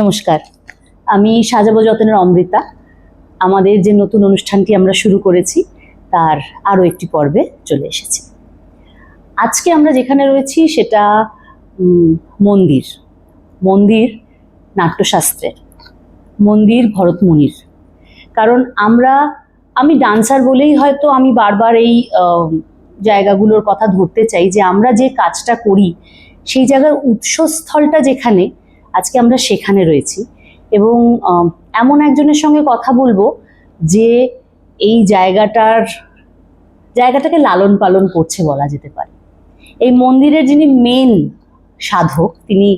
নমস্কার, আমি সাজাবো যতনের অমৃতা। আমাদের যে নতুন অনুষ্ঠানটি আমরা শুরু করেছি তার আরও একটি পর্বে চলে এসেছি। আজকে আমরা যেখানে রয়েছি সেটা মন্দির মন্দির নাট্যশাস্ত্রের, মন্দির ভরতমুনির। কারণ আমি ডান্সার বলেই হয়তো আমি বারবার এই জায়গাগুলোর কথা ধরতে চাই যে আমরা যে কাজটা করি সেই জায়গার উৎসস্থলটা যেখানে, আজকে আমরা সেখানে রয়েছি। এবং এমন একজনের সঙ্গে কথা বলবো যে এই জায়গাটাকে লালন পালন করছে বলা যেতে পারে। এই মন্দিরের যিনি মেন সাধক তিনি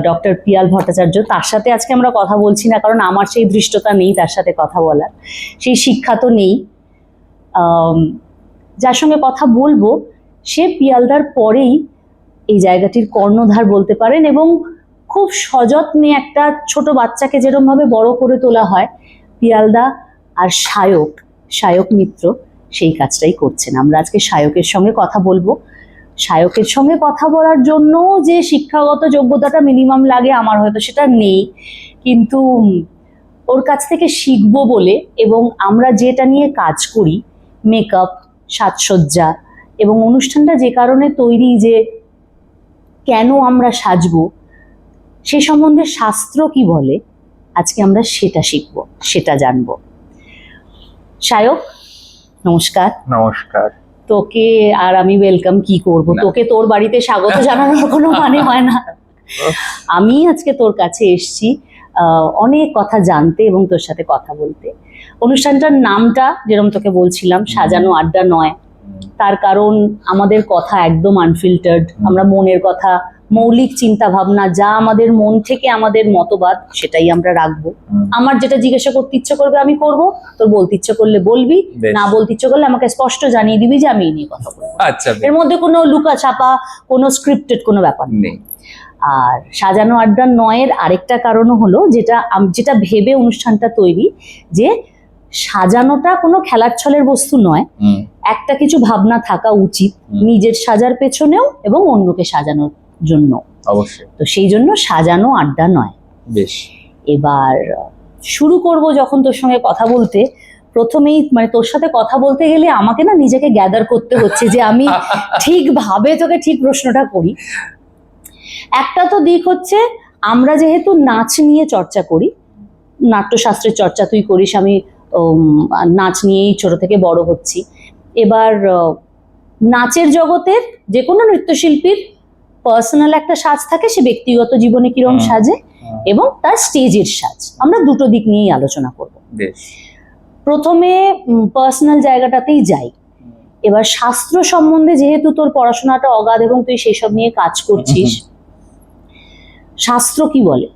ডক্টর পিয়াল ভট্টাচার্য। তার সাথে আজকে আমরা কথা বলছি না, কারণ আমার সেই ধৃষ্টতা নেই তার সাথে কথা বলার, সেই শিক্ষা তো নেই। যার সঙ্গে কথা বলবো সে পিয়ালদার পরেই এই জায়গাটির কর্ণধার বলতে পারেন, এবং খুব সযত্নে একটা ছোট বাচ্চাকে যেরকম ভাবে বড় করে তোলা হয়, পিয়ালদা আর সায়ক মিত্র সেই কাজটাই করছেন। আমরা আজকে সায়কের সঙ্গে কথা বলবো। সায়কের সঙ্গে কথা বলার জন্য যে শিক্ষাগত যোগ্যতাটা মিনিমাম লাগে আমার হয়তো সেটা নেই, কিন্তু ওর কাছ থেকে শিখবো বলে, এবং আমরা যেটা নিয়ে কাজ করি মেকআপ, সাজসজ্জা, এবং অনুষ্ঠানটা যে কারণে তৈরি যে কেন আমরা সাজবো সে সম্বন্ধে শাস্ত্র কি বলে, আজকে আমরা সেটা শিখবো, সেটা জানবো। সায়ক, নমস্কার। নমস্কার। তোকে আর আমি ওয়েলকাম কি করব, তোকে তোর বাড়িতে স্বাগত জানানোর কোনো মানে হয় না। আমি আজকে তোর কাছে এসেছি অনেক কথা জানতে এবং তোর সাথে কথা বলতে। অনুষ্ঠানটার নামটা যেরকম তোকে বলছিলাম, সাজানো আড্ডা নয়, তার কারণ আমাদের কথা একদম আনফিল্টার্ড। আমরা মনের কথা, মৌলিক চিন্তা ভাবনা, যা আমাদের মন থেকে আমাদের মতবাদ, সেটাই আমরা রাখবো। আমার যেটা জিজ্ঞাসা করতে ইচ্ছে করবে আমি করব, তোর বলতে ইচ্ছে করলে বলবি, না বলতে ইচ্ছে করলে আমাকে স্পষ্ট জানিয়ে দিবি যে আমি এই নিয়ে কথা বলবো। আচ্ছা, এর মধ্যে কোনো লুকা ছাপা, কোনো স্ক্রিপ্টেড কোনো ব্যাপার নেই। আর সাজানো আড্ডা নয়ের আরেকটা কারণও হলো, যেটা ভেবে অনুষ্ঠানটা তৈরি, যে সাজানোটা কোনো খেলার ছলের বস্তু নয়, একটা কিছু ভাবনা থাকা উচিত নিজের সাজার পেছনেও এবং অন্যকে সাজানোর জন্য। অবশ্যই। তো সেই জন্য সাজানো আড্ডা নয়। বেশ, এবার শুরু করব যখন তোর সঙ্গে কথা বলতে। প্রথমেই মানে তোর সাথে কথা বলতে গেলে আমাকে না নিজেকে গ্যাদার করতে হচ্ছে যে আমি ঠিকভাবে তোকে ঠিক প্রশ্নটা করি। একটা তো দিক হচ্ছে, আমরা যেহেতু নাচ নিয়ে চর্চা করি, নাট্যশাস্ত্রের চর্চা তুই করিস, আমি নাচ নিয়েই ছোট থেকে বড় হচ্ছি। এবার নাচের জগতের যে কোনো নৃত্যশিল্পীর পার্সোনাল একটা সাজ থাকে, সে ব্যক্তিগত জীবনে কিরকম সাজে, এবং তার স্টেজের সাজ। আমরা দুটো দিক নিয়েই আলোচনা করব। প্রথমে পার্সোনাল জায়গাটাতেই যাই। এবার শাস্ত্র সম্বন্ধে যেহেতু তোর পড়াশোনাটা অগাধ এবং তুই সেসব নিয়ে কাজ করছিস, শাস্ত্র কি বলে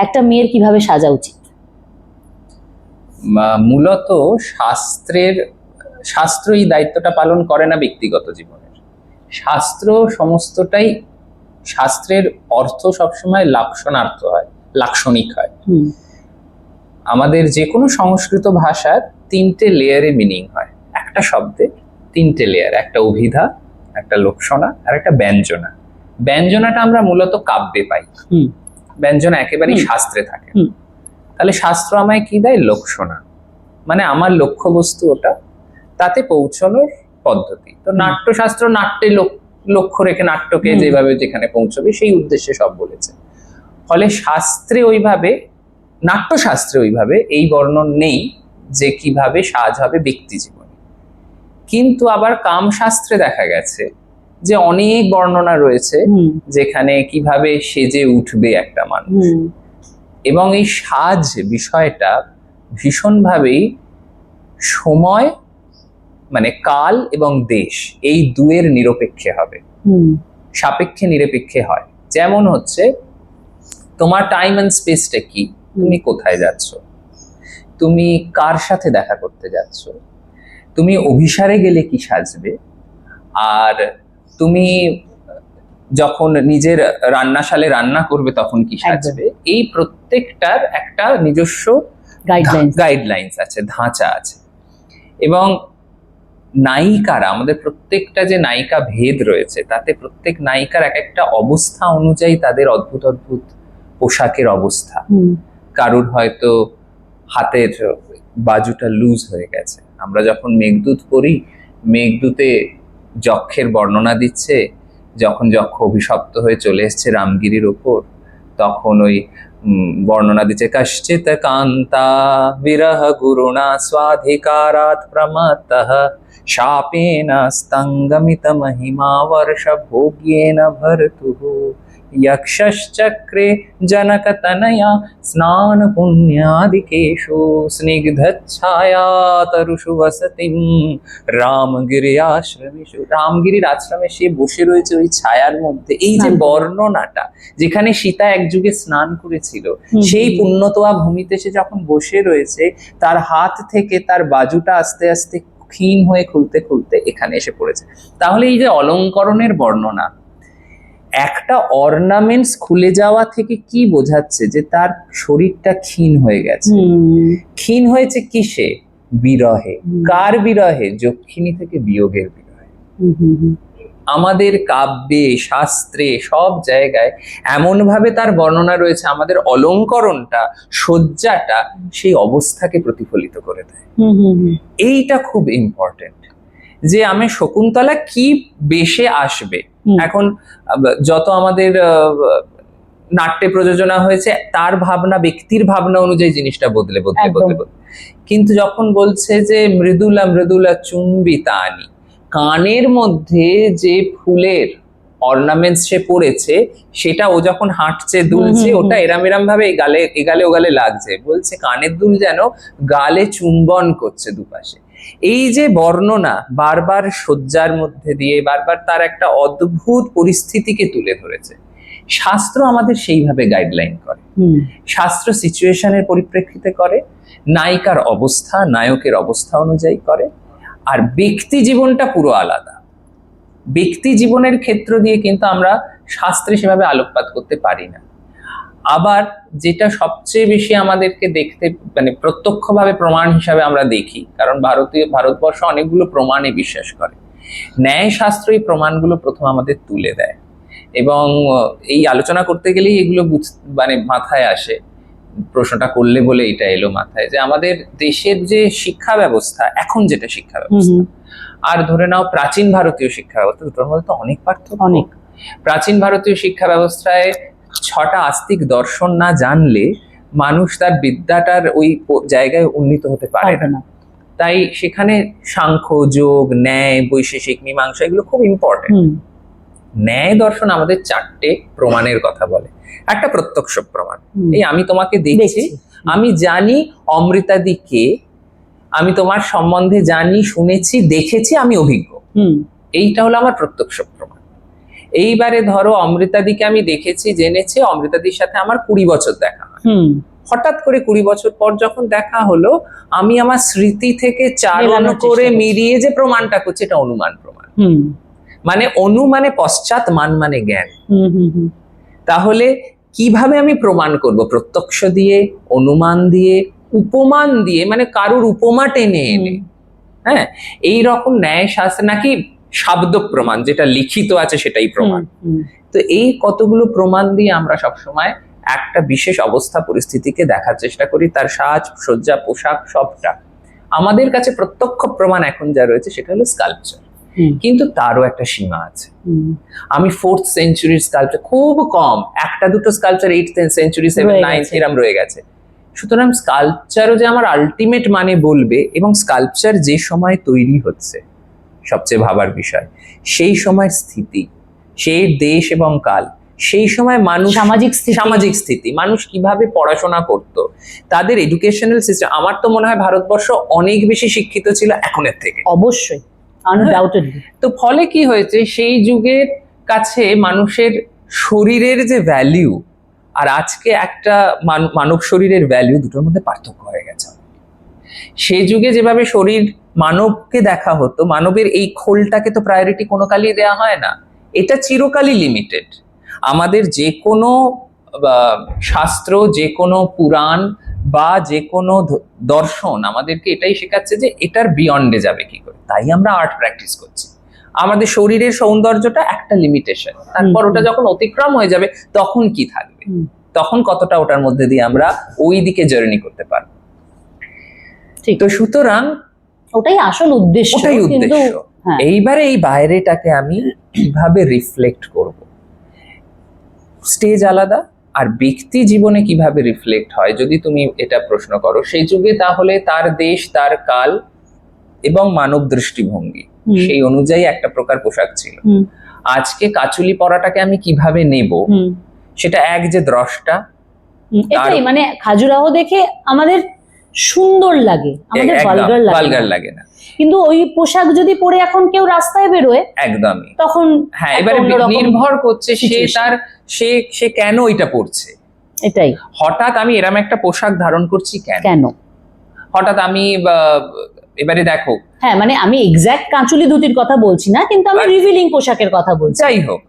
একটা মেয়ের কিভাবে সাজা উচিত? মূলত শাস্ত্র এই দায়িত্বটা পালন করে না ব্যক্তিগত জীবনের। শাস্ত্রের অর্থ সবসময় লাক্ষণার্থ হয়, লাক্ষণিক হয়। আমাদের যে কোনো সংস্কৃত ভাষার 3টে লেয়ারে মিনিং হয়। একটা শব্দে 3টে লেয়ার, একটা অভিধা, একটা লক্ষণা আর একটা ব্যঞ্জনা। ব্যঞ্জনাটা আমরা মূলত কাব্যে পাই, ব্যঞ্জনা একেবারেই শাস্ত্রে থাকে। তাহলে শাস্ত্র আমায় কি দেয়? লক্ষণা, মানে আমার লক্ষ্যবস্তু ওটা, তাতে পৌঁছানোর পদ্ধতি। তো নাট্যশাস্ত্র নাট্যে লক্ষ্য রেখে নাট্যকে যেভাবে যেখানে পৌঁছবে সেই উদ্দেশ্যে সব বলেছে। ফলে নাট্যশাস্ত্রে ওইভাবে এই বর্ণন নেই যে কিভাবে সাজ হবে ব্যক্তি জীবনে। কিন্তু আবার কামশাস্ত্রে দেখা গেছে যে অনেক বর্ণনা রয়েছে যেখানে কিভাবে সেজে উঠবে একটা মানুষ, এবং এই সাজ বিষয়টা ভীষণভাবেই সময়, মানে কাল এবং দেশ, এই দুয়ের নিরপেক্ষে হবে, সাপেক্ষে নিরপেক্ষে হয়। যেমন হচ্ছে তোমার টাইম এন্ড স্পেসটা কি, তুমি কোথায় যাচ্ছ, তুমি কার সাথে দেখা করতে যাচ্ছ, তুমি অভিসারে গেলে কি সাজবে, আর তুমি যখন নিজের রান্নাশালে রান্না করবে তখন কি সাজবে, এই প্রত্যেকটার একটা নিজস্ব গাইডলাইন্স আছে, ধাঁচা আছে। এবং নায়িকারা, আমাদের প্রত্যেকটা যে নায়িকা ভেদ রয়েছে, তাতে প্রত্যেক নায়িকার এক একটা অবস্থা অনুযায়ী তাদের অদ্ভুত অদ্ভুত পোশাকের অবস্থা, কারুর হয়তো হাতের বাজুটা লুজ হয়ে গেছে। আমরা যখন মেঘদূত পড়ি, মেঘদূতে যক্ষের বর্ণনা দিচ্ছে, যখন যক্ষ অভিশপ্ত হয়ে চলে এসছে রামগিরির ওপর, তখন ওই বর্ণনা দিচ্ছে, কশ্চিৎ কান্তা বিরহ গুরুণা স্বাধিকারাৎ প্রমত্তঃ শাপেন স্তঙ্গমিত মহিমা বর্ষ ভোগ্যেন ভর্তুঃ यक्षश्चक्रे जनकतनया स्नान पुण्यादिकेषु स्निग्धच्छाया तरुषु वसतिं রামগিরিয়াশ্রমেষু। রামগিরির আশ্রমে সে বসে রয়েছে ওই ছায়ার মধ্যে। এই যে বর্ণনাটা, যেখানে সীতা এক যুগে স্নান করেছিল, সেই পুণ্যতোয়া ভূমিতে সে যখন বসে রয়েছে, তার হাত থেকে তার বাজুটা আস্তে আস্তে ক্ষীণ হয়ে খুলতে খুলতে এখানে এসে পড়েছে। তাহলে এই যে অলঙ্করণের বর্ণনা, একটা অর্নামেন্টস খুলে যাওয়া থেকে কি বোঝাচ্ছে? যে তার শরীরটা ক্ষীণ হয়ে গেছে। ক্ষীণ হয়েছে কিসে? বিরহে। কার বিরহে? যক্ষিণী থেকে বিয়োগের বিরহে। আমাদের কাব্যে, শাস্ত্রে, সব জায়গায় এমন ভাবে তার বর্ণনা রয়েছে, আমাদের অলঙ্করণটা, সজ্জাটা সেই অবস্থাকে প্রতিফলিত করে দেয়। এইটা খুব ইম্পর্টেন্ট, যে আমি শকুন্তলা কি বেশে আসবে। এখন যত আমাদের নাট্যে প্রযোজনা হয়েছে, তার ভাবনা, ব্যক্তির ভাবনা অনুযায়ী জিনিসটা বদলে বদলে বদলে বদলে, কিন্তু যখন বলছে যে মৃদুলা মৃদুলা চুম্বিতানি, কানের মধ্যে যে ফুলের অর্নামেন্টস সে পড়েছে, সেটা ও যখন হাঁটছে, দুলছে, ওটা এরাম এরাম ভাবে এগালে ওগালে লাগছে। বলছে কানের দুল যেন গালে চুম্বন করছে দুপাশে। এই যে বর্ণনা বারবার সজ্জার মধ্যে দিয়ে বারবার তার একটা অদ্ভুত পরিস্থিতিকে তুলে ধরেছে। শাস্ত্র আমাদের সেইভাবে গাইডলাইন করে। শাস্ত্র সিচুয়েশনের পরিপ্রেক্ষিতে করে, নায়িকার অবস্থা, নায়কের অবস্থা অনুযায়ী করে। আর ব্যক্তি জীবনটা পুরো আলাদা। ব্যক্তি জীবনের ক্ষেত্র দিয়ে কিন্তু আমরা শাস্ত্রে সেভাবে আলোকপাত করতে পারি না। আবার যেটা সবচেয়ে বেশি আমাদেরকে দেখতে, মানে প্রত্যক্ষভাবে প্রমাণ হিসাবে আমরা দেখি, কারণ ভারতবর্ষ অনেকগুলো প্রমাণে বিশ্বাস করে, ন্যায় শাস্ত্র এই প্রমাণগুলো প্রথম আমাদের তুলে দেয়। এবং এই আলোচনা করতে গেলেই এগুলো মানে মাথায় আসে। প্রশ্নটা করলে বলে এটা এলো মাথায়, যে আমাদের দেশের যে শিক্ষা ব্যবস্থা, এখন যেটা শিক্ষা ব্যবস্থা, আর ধরে নাও প্রাচীন ভারতীয় শিক্ষা ব্যবস্থা, দুটোর মধ্যে তো অনেক পার্থক্য। অনেক। প্রাচীন ভারতীয় শিক্ষা ব্যবস্থায় 6টা আস্তিক দর্শন না জানলে মানুষ তার বিদ্যাটার ওই জায়গায় উন্নীত হতে পারে না। তাই সেখানে সাংখ্য, যোগ, ন্যায়, বৈশেষিক, মীমাংসা, এগুলো খুব ইম্পর্টেন্ট। ন্যায় দর্শন আমাদের 4টে প্রমাণের কথা বলে। একটা প্রত্যক্ষ প্রমাণ, এই আমি তোমাকে দেখছি, আমি জানি অমৃতাদি কে, আমি তোমার সম্বন্ধে জানি, শুনেছি, দেখেছি, আমি অভিজ্ঞ। এইটা হলো আমার প্রত্যক্ষ প্রমাণ। এইবারে ধরো অমৃতাদিকে আমি দেখেছি, জেনেছি, অমৃতাদির সাথে আমার 20 বছর দেখা হয়। হঠাৎ করে 20 বছর পর যখন দেখা হলো, আমি আমার স্মৃতি থেকে চারণ করে মিলিয়ে যে প্রমাণটা করছি, এটা অনুমান প্রমাণ। মানে অনু মানে পশ্চাৎ, মান মানে জ্ঞান। তাহলে কিভাবে আমি প্রমাণ করব? প্রত্যক্ষ দিয়ে, অনুমান দিয়ে, উপমান দিয়ে, মানে কারুর উপমা টেনে এনে। হ্যাঁ, এই রকম ন্যায় শাস্ত্র, নাকি শব্দ প্রমাণ, যেটা লিখিত আছে সেটাই প্রমাণ। তো এই কতগুলো প্রমাণ দিয়ে আমরা সবসময় একটা বিশেষ অবস্থা পরিস্থিতিকে দেখার চেষ্টা করি, তার সাজ সজ্জা, পোশাক, সবটা। আমাদের কাছে প্রত্যক্ষ প্রমাণ এখন যা রয়েছে সেটা হলো স্কাল্পচার, কিন্তু তারও একটা সীমা আছে। আমি 4th সেঞ্চুরির স্কাল্পচার, খুব কম, একটা দুটো sculpture 8th century, 7th, 9th এরম রয়ে গেছে। সুতরাং স্কাল্পচারও যে আমার আলটিমেট মানে বলবে, এবং স্কাল্পচার যে সময় তৈরি হচ্ছে, সবচেয়ে ভাবার বিষয় সেই সময় স্থিতি, সেই দেশ এবং কাল, সেই সময় মানুষ, সামাজিক স্থিতি, মানুষ কিভাবে পড়াশোনা করত, তাদের এডুকেশনাল সিস্টেম। আমার তো মনে হয় ভারতবর্ষ অনেক বেশি শিক্ষিত ছিল এখনের থেকে, অবশ্যই, আনডাউটেডলি। তো ফলে কি হয়েছে, সেই যুগের কাছে মানুষের শরীরের যে ভ্যালিউ আর আজকে একটা মানব শরীরের ভ্যালিউ, দুটোর মধ্যে পার্থক্য হয়ে গেছে। সেই যুগে যেভাবে শরীর মানবকে দেখা হতো, মানবের এই খোলটাকে তো প্রায়োরিটি কোনো কালই দেওয়া হয় না, এটা চিরকালই লিমিটেড। আমাদের যে কোনো শাস্ত্র, যে কোনো পুরাণ বা যে কোনো দর্শন আমাদেরকে এটাই শেখাচ্ছে যে এটার বিয়ন্ডে যাবে কি করে। তাই আমরা আর্ট প্র্যাকটিস করছি। আমাদের শরীরের সৌন্দর্যটা একটা লিমিটেশন, তারপর ওটা যখন অতিক্রম হয়ে যাবে তখন কি থাকবে। তখন কতটা ওটার মধ্যে দিয়ে আমরা ওই দিকে জার্নি করতে পারবো। ঠিক। তো সুতরাং ওটাই আসল উদ্দেশ্য। ওটাই কিন্তু উদ্দেশ্য। হ্যাঁ, এইবারে এই বাইরেটাকে আমি কিভাবে রিফ্লেক্ট করব, স্টেজ আলাদা আর ব্যক্তি জীবনে কিভাবে রিফ্লেক্ট হয় যদি তুমি এটা প্রশ্ন করো সেই যুগে, তাহলে তার দেশ, তার কাল এবং মানব দৃষ্টিভঙ্গি সেই অনুযায়ী একটা প্রকার পোশাক ছিল। আজকে কাচুলি পরাটাকে আমি কিভাবে নেব, সেটা এক যে দ্রষ্টা, এটাই মানে খাজুরাহ দেখে আমাদের সুন্দর লাগে, আমাদের ভালগার লাগে না। কিন্তু ওই পোশাক যদি পরে এখন কেউ রাস্তায় বেরোয় একদমই তখন হ্যাঁ, এবারে নির্ভর করছে সে কেন ওইটা পড়ছে। এটাই হঠাৎ আমি এরম একটা পোশাক ধারণ করছি কেন, হঠাৎ আমি এবারে দেখো, হ্যাঁ মানে আমি এক্সাক্ট কাঁচুলি ধুতির কথা বলছি না, কিন্তু আমি রিভিলিং পোশাকের কথা বলছি। যাই হোক,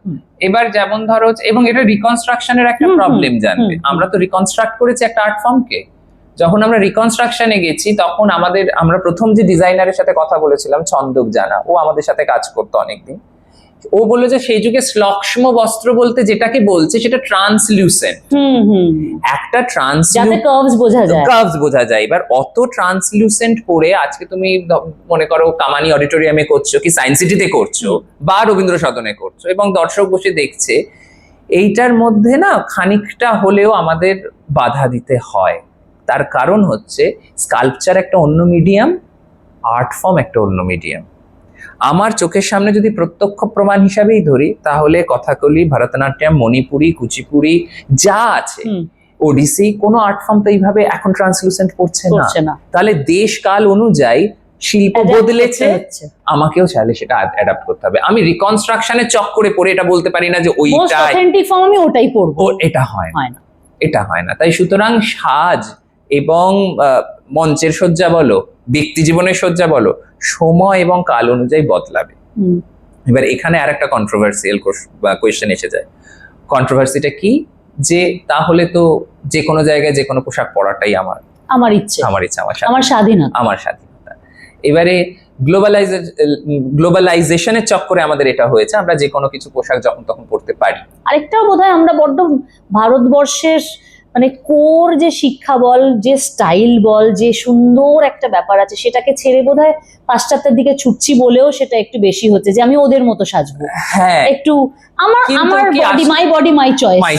এবার যেমন ধরো, এবং এটা রিকনস্ট্রাকশনের একটা প্রবলেম জানবে। আমরা তো রিকনস্ট্রাক্ট করেছি একটা আর্ট ফর্মকে। যখন আমরা রিকনস্ট্রাকশনে গেছি তখন আমরা প্রথম যে ডিজাইনারের সাথে কথা বলেছিলাম, ছন্দক জানা, ও আমাদের সাথে কাজ করতো অনেকদিন। ও বললো যে সেই যুগে শ্লক্ষ্ম বস্ত্র বলতে যেটাকে বলছে সেটা ট্রান্সলিউসেন্ট, একটা কার্ভস বোঝা যায়। এবার অত ট্রান্সলিউসেন্ট পরে আজকে তুমি মনে করো কামানি অডিটোরিয়ামে করছো, কি সায়েন্স সিটিতে করছো, বা রবীন্দ্র সদনে করছো, এবং দর্শক বসে দেখছে, এইটার মধ্যে না খানিকটা হলেও আমাদের বাধা দিতে হয়। তার কারণ হচ্ছে স্কাল্পচার একটা অন্য মিডিয়াম, আর্ট ফর্ম একটা অন্য মিডিয়াম। আমার চোখের সামনে যদি প্রত্যক্ষ প্রমাণ হিসাবেই ধরি, তাহলে কথাকলি, ভরতনাট্যম, মণিপুরি, কুচিপুরি যা আছে, ওডিসি, কোনো আর্ট ফর্ম তো এইভাবে এখন ট্রান্সলুসেন্ট পড়ছে না। তাহলে দেশ কাল অনুযায়ী শিল্প বদলেছে, আমাকেও চাইলে সেটা অ্যাডাপ্ট করতে হবে। আমি রিকনস্ট্রাকশনের চক্করে পড়ে এটা বলতে পারি না যে ওটাই পড়বো, এটা হয় না, এটা হয় না। তাই সুতরাং সাজ এবং মঞ্চের সজ্জা বলো, ব্যক্তি জীবনের সজ্জা বলো, সময় এবং কাল অনুযায়ী বদলাবে। এবার এখানে আর একটা কন্ট্রোভার্সিয়াল কোয়েশ্চেন এসে যায়। কন্ট্রোভার্সিটা কি, যে তাহলে তো যে কোনো জায়গায় যে কোনো পোশাক পরাটাই আমার ইচ্ছা, আমার স্বাধীনতা। এবারে গ্লোবালাইজেশনের চক্করে আমাদের এটা হয়েছে, আমরা যে কোনো কিছু পোশাক যখন তখন পরতে পারি। আরেকটাও বোধহয় আমরা বড্ড ভারতবর্ষের মানে কোর যে শিক্ষা বল, যে স্টাইল বল, যে সুন্দর একটা ব্যাপার আছে, সেটাকে ছেড়ে বোধহয় পাশ্চাত্যের দিকে ছুটছি বলেও সেটা একটু বেশি হচ্ছে, যে আমি ওদের মতো সাজবো। হ্যাঁ, একটু আমার বডি মাই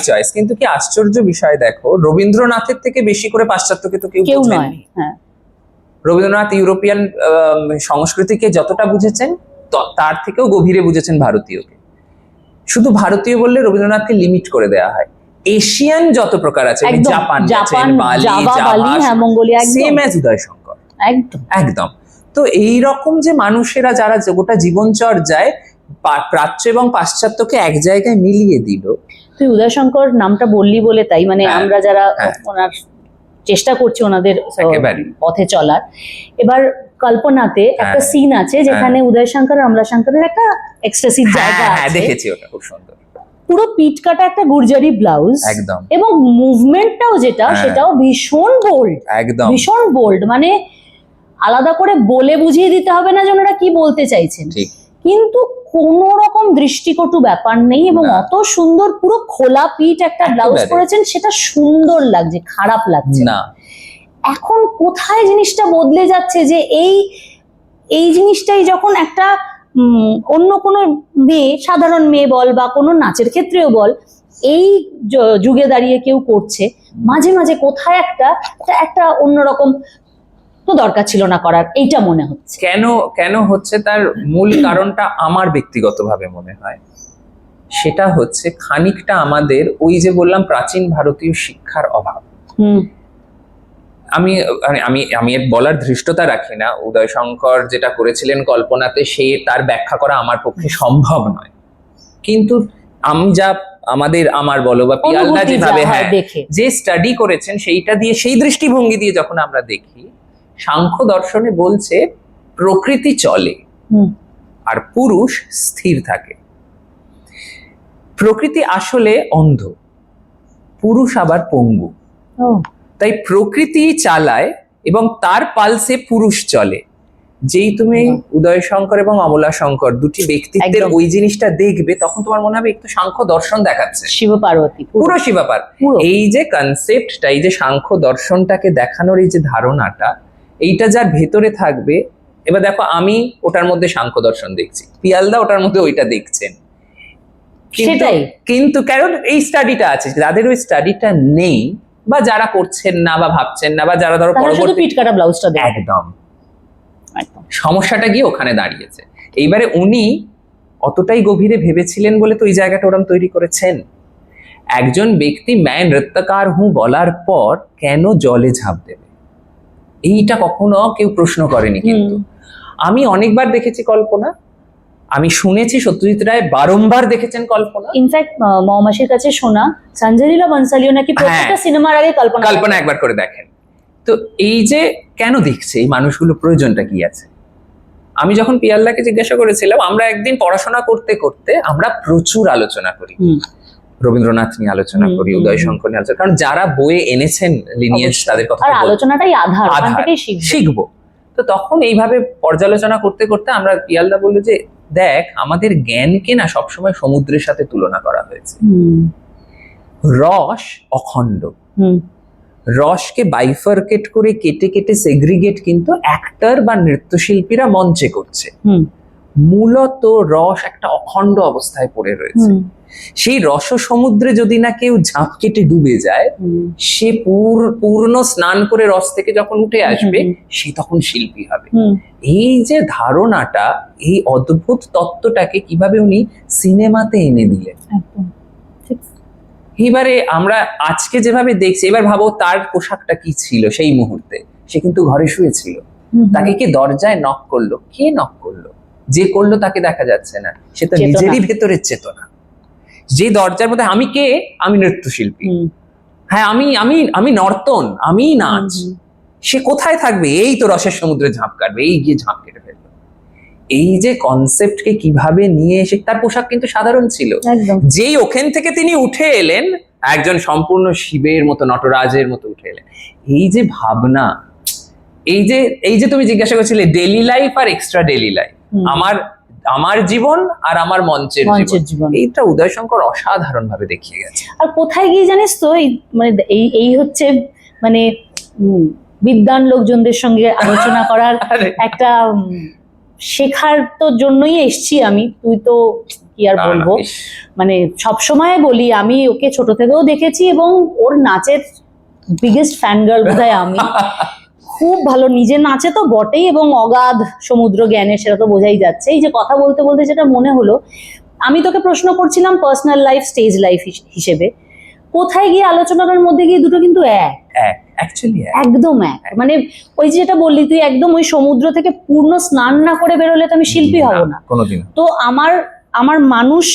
চয়েস। কিন্তু কি আশ্চর্য বিষয় দেখো, রবীন্দ্রনাথের থেকে বেশি করে পাশ্চাত্যকে তো কেউ নয়। হ্যাঁ, রবীন্দ্রনাথ ইউরোপিয়ান সংস্কৃতিকে যতটা বুঝেছেন তার থেকেও গভীরে বুঝেছেন ভারতীয়কে। শুধু ভারতীয় বললে রবীন্দ্রনাথকে লিমিট করে দেওয়া হয়। এশিয়ান যত প্রকার আছে, জাপান, বালি, মঙ্গোলিয়া, সেম অ্যাজ উদয়শঙ্কর, একদম। তো এই রকম যে মানুষেরা যারা গোটা জীবনচর্যায় প্রাচ্য এবং পাশ্চাত্যকে এক জায়গায় মিলিয়ে দিল। তুই উদয়শঙ্কর নামটা বললি বলে তাই মানে আমরা যারা ওনার চেষ্টা করছি ওনাদের পথে চলার, এবার কল্পনাতে একটা সিন আছে যেখানে উদয়শঙ্কর রমলাশঙ্করের একটা এক্সটেসিভ জায়গা আছে, দেখেছি, ওটা খুব সুন্দর, পুরো পিট কাটা একটা গুর্জারি ব্লাউজ, একদম, এবং মুভমেন্টটাও সেটাও ভীষণ বোল্ড, মানে আলাদা করে বলে বুঝিয়ে দিতে হবে না যে ওনারা কি বলতে চাইছেন, কিন্তু কোন রকম দৃষ্টিকটু ব্যাপার নেই, এবং অত সুন্দর পুরো খোলা পিঠ একটা ব্লাউজ পরেছেন, সেটা সুন্দর লাগছে, খারাপ লাগছে না। এখন কোথায় জিনিসটা বদলে যাচ্ছে, যে এই জিনিসটাই যখন একটা অন্য কোনো মেয়ে, সাধারণ মেয়ে বল বা কোনো নাচের ক্ষেত্রেও বল, এই যুগে দাঁড়িয়ে কেউ করছে, মাঝে মাঝে কোথায় একটা অন্যরকম তো দরকার ছিল না করার, এইটা মনে হচ্ছে। কেন হচ্ছে তার মূল কারণটা আমার ব্যক্তিগতভাবে মনে হয় সেটা হচ্ছে খানিকটা আমাদের ওই যে বললাম প্রাচীন ভারতীয় শিক্ষার অভাব। আমি এর বলার ধৃষ্টতা রাখি না, উদয়শঙ্কর যেটা করেছিলেন কল্পনাতে সে তার ব্যাখ্যা করা আমার পক্ষে সম্ভব নয়, কিন্তু আমি যা আমার বলো বা পিয়ালদা যেভাবে যে স্টাডি করেছেন সেইটা দিয়ে, সেই দৃষ্টিভঙ্গি দিয়ে যখন আমরা দেখি, সাংখ্য দর্শনে বলছে প্রকৃতি চলে আর পুরুষ স্থির থাকে। প্রকৃতি আসলে অন্ধ, পুরুষ আবার পঙ্গু। তাই প্রকৃতি চালায় এবং তার পালসে পুরুষ চলে। যেই তুমি উদয় শঙ্কর এবং অমলা শঙ্কর দুটি ব্যক্তিত্বের একদম। ওই জিনিসটা দেখবে, তখন তোমার মনে হবে একটু সাংখ্য দর্শন দেখাচ্ছে, শিব পার্বতী পুরো শিবাপার। পুরো। এই যে কনসেপ্টটা, এই যে সাংখ্য দর্শনটাকে দেখানোর এই যে ধারণাটা, এইটা যার ভেতরে থাকবে, এবার দেখো আমি ওটার মধ্যে সাংখ্য দর্শন দেখছি, পিয়ালদা ওটার মধ্যে ওইটা দেখছেন, সেটাই। কিন্তু কারণ এই স্টাডিটা আছে, যাদের ওই স্টাডিটা নেই বা যারা করছেন না বা ভাবছেন না বা যারা ধরো তাহলে শুধু পরবর্তী, পিট কাটা ব্লাউজটা দেয়। একদম একদম। সমস্যাটা গিয়ে ওখানে দাঁড়িয়েছে। এইবারে উনি অতটাই গভীরে ভেবেছিলেন বলে তো এই জায়গাটা ওরম তৈরি করেছেন। একজন ব্যক্তি ম্যায় নৃত্যকার হুঁ বলার পর কেন জলে ঝাঁপ দেবে, এইটা কখনো কেউ প্রশ্ন করেনি। কিন্তু আমি অনেকবার দেখেছি কল্পনা, আমি শুনেছি সত্যজিৎ রায় বারংবার দেখেছেন কল্পনা। ইনফ্যাক্ট মৌমাসির কাছে শোনা সঞ্জয় লীলা বনসালিও নাকি প্রত্যেকটা সিনেমার আগে কল্পনা একবার করে দেখেন। তো এই যে কেন দেখছে এই মানুষগুলো, প্রয়োজনটা কি আছে? আমি যখন পিয়ালদাকে জিজ্ঞাসা করেছিলাম, আমরা একদিন পড়াশোনা করতে করতে আমরা প্রচুর আলোচনা করি, রবীন্দ্রনাথ নিয়ে আলোচনা করি, উদয় শঙ্কর নিয়ে আলোচনা, কারণ যারা বইয়ে এনেছেন লিনিয়েজ তাদের কথা আর আলোচনাটাই আধার, ওখান থেকেই শিখবো। তো তখন এইভাবে পর্যালোচনা করতে করতে আমরা, পিয়ালদা বললো যে দেখ, আমাদের জ্ঞানকে না সবসময় সমুদ্রের সাথে তুলনা করা হয়েছে। রস অখণ্ড, রসকে বাইফার্কেট করে কেটে কেটে সেগ্রিগেট কিন্তু অ্যাক্টর বা নৃত্যশিল্পীরা মঞ্চে করছে। মূলত রস একটা অখণ্ড অবস্থায় পড়ে রয়েছে। সেই রস সমুদ্রে যদি না কেউ ঝাঁপ কেটে ডুবে যায়, সে পূর্ণ স্নান করে রস থেকে যখন উঠে আসবে, সে তখন শিল্পী হবে। এই যে ধারণাটা, এই অদ্ভুত তত্ত্বটাকে কিভাবে উনি সিনেমাতে এনে দিলেন। এবারে আমরা আজকে যেভাবে দেখছি, এবার ভাবো তার পোশাকটা কি ছিল সেই মুহূর্তে। সে কিন্তু ঘরে শুয়েছিল, তাকে কে দরজায় নক করলো? কে নক করলো? যে করলো তাকে দেখা যাচ্ছে না, সে তো নিজেরই ভেতরের চেতনা। যে দরজার মধ্যে আমি কে, আমি নৃত্যশিল্পী, হ্যাঁ আমি আমি আমি নর্তন, আমি নাচ, সে কোথায় থাকবে? এই তো রসের সমুদ্রে ঝাঁপ কাটবে, এই গিয়ে ঝাঁপ কেটে ফেলবে। এই যে কনসেপ্টকে কিভাবে নিয়ে এসে, তার পোশাক কিন্তু সাধারণ ছিল, যেই ওখান থেকে তিনি উঠে এলেন একজন সম্পূর্ণ শিবের মতো, নটরাজের মতো উঠে এলেন। এই যে ভাবনা, এই যে তুমি জিজ্ঞাসা করছিলে ডেইলি লাইফ আর এক্সট্রা ডেইলি লাইফ, আমার জীবন আর আমার মঞ্চের জীবন, এইটা উদয় শঙ্কর অসাধারণ ভাবে দেখিয়ে গেছে। আর কোথায় গিয়ে জানিস তো, মানে এই হচ্ছে মানে বিদ্বান লোকজনদের সঙ্গে আলোচনা করার একটা শেখার তো জন্যই এসছি আমি। তুই তো কি আর বলবো, মানে সবসময় বলি আমি ওকে ছোট থেকেও দেখেছি এবং ওর নাচের বিগেস্ট ফ্যান গার্ল বোধহয় আমি। খুব ভালো নিজে নাচে তো বটেই, এবং অগাধ সমুদ্র জ্ঞানের, সেটা তো বোঝাই যাচ্ছে। এই যে কথা বলতে বলতে যেটা মনে হলো, আমি তোকে প্রশ্ন করছিলাম পার্সোনাল লাইফ স্টেজ লাইফ হিসেবে, কোথায় গিয়ে আলোচনার মধ্যে গিয়ে দুটো কিন্তু একদম এক। মানে ওই যেটা বললি তুই, একদম ওই সমুদ্র থেকে পূর্ণ স্নান না করে বেরোলে তো আমি শিল্পী হব না কোনোদিন। তো আমার মানুষ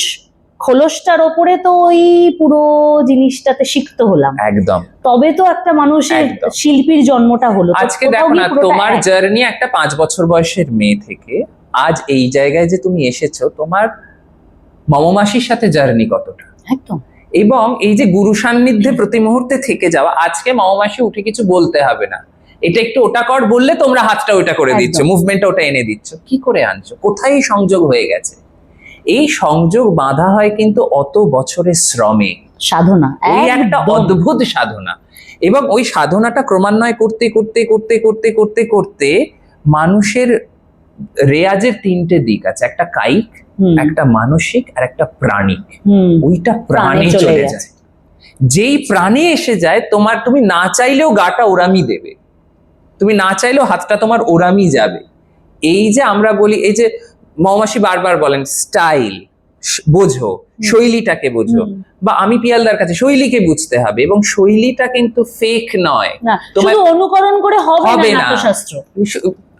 খোলসটার ওপরে তো ওই পুরো জিনিসটাতে শিখতে হলাম একদম, তবে তো একটা মানুষের শিল্পীর জন্মটা হলো। আজকে দেখো না, তোমার জার্নি একটা 5 বছর বয়সের মেয়ে থেকে আজ এই জায়গায় যে তুমি এসেছো, তোমার মমমাসির সাথে জার্নি কতটা। একদম। এবং এই যে গুরু সান্নিধ্যে প্রতি মুহূর্তে থেকে যাওয়া, আজকে মমমাসি উঠে কিছু বলতে হবে না, এটা একটু ওটা কর বললে তোমরা হাতটা ওটা করে দিচ্ছ, মুভমেন্টটা ওটা এনে দিচ্ছ। কি করে আনছো? কোথায় সংযোগ হয়ে গেছে? এই সংযোগ বাঁধা হয় কিন্তু অত বছরের শ্রমে, সাধনা, এই একটা অদ্ভুত সাধনা। এবং ওই সাধনাটা ক্রমান্বয়ে করতে করতে করতে করতে করতে করতে মানুষের রেয়াজের 3টে দিক আছে, একটা কায়িক, একটা মানসিক আর একটা প্রাণিক। ওইটা প্রাণে চলে যায়। যেই প্রাণে এসে যায়, তুমি না চাইলেও গাটা ওরামি দেবে, তুমি না চাইলেও হাতটা তোমার ওরামি যাবে। এই যে আমরা বলি, এই যে মৌমাসি বারবার বলেন স্টাইল বোঝো, শৈলীটাকে বোঝো, বা আমি পিয়ালদার কাছে শৈলীকে বুঝতে হবে, এবং শৈলীটা কিন্তু ফেক নয়, তোমার অনুকরণ করে হবে না, নাট্যশাস্ত্র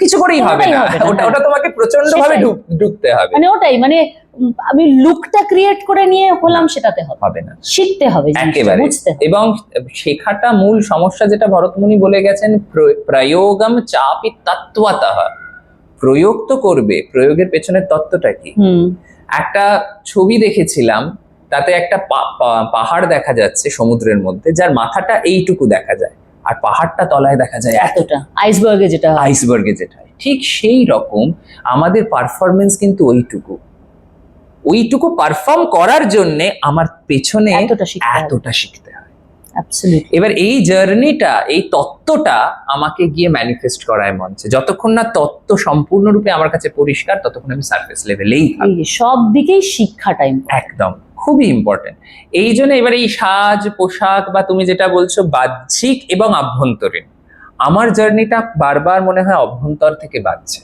কিছু করেই হবে না, ওটা তোমাকে প্রচন্ড ভাবে ঢুকতে হবে। মানে ওটাই, মানে আমি লুকটা ক্রিয়েট করে নিয়ে হলাম, সেটাতে হবে না, শিখতে হবে একেবারে। এবং শেখাটা মূল সমস্যা, যেটা ভরতমুনি বলে গেছেন, প্রয়োগম চাপি তত্ত্বতঃ। প্রয়োগ তো করবে, প্রয়োগের পেছনের তত্ত্বটা কি? একটা ছবি দেখেছিলাম, তাতে একটা পাহাড় দেখা যাচ্ছে সমুদ্রের মধ্যে, যার মাথাটা এইটুকু দেখা যায়, আর পাহাড়টা তলায় দেখা যায় এতটা আইসবার্গে যেটা হয়। আইসবার্গে যেটা হয়। ঠিক সেই রকম আমাদের পারফরমেন্স কিন্তু ওইটুকু পারফর্ম করার জন্য আমার পেছনে এতটা শিখতে হয়। অ্যাবসলিউটলি। এবার এই জার্নিটা, এই তত্ত্বটা আমাকে গিয়ে ম্যানিফেস্ট করায় মঞ্চে। যতক্ষণ না তত্ত্ব সম্পূর্ণরূপে আমার কাছে পরিষ্কার, ততক্ষণ আমি সারফেস লেভেলেই থাকি। সব দিকেই শিক্ষাটাই একদম খুবই ইম্পর্টেন্ট। এই জন্য এবার এই সাজ পোশাক বা তুমি যেটা বলছো বাহ্যিক এবং আভ্যন্তরীণ, আমার জার্নিটা বারবার মনে হয় অভ্যন্তর থেকে বাড়ছে।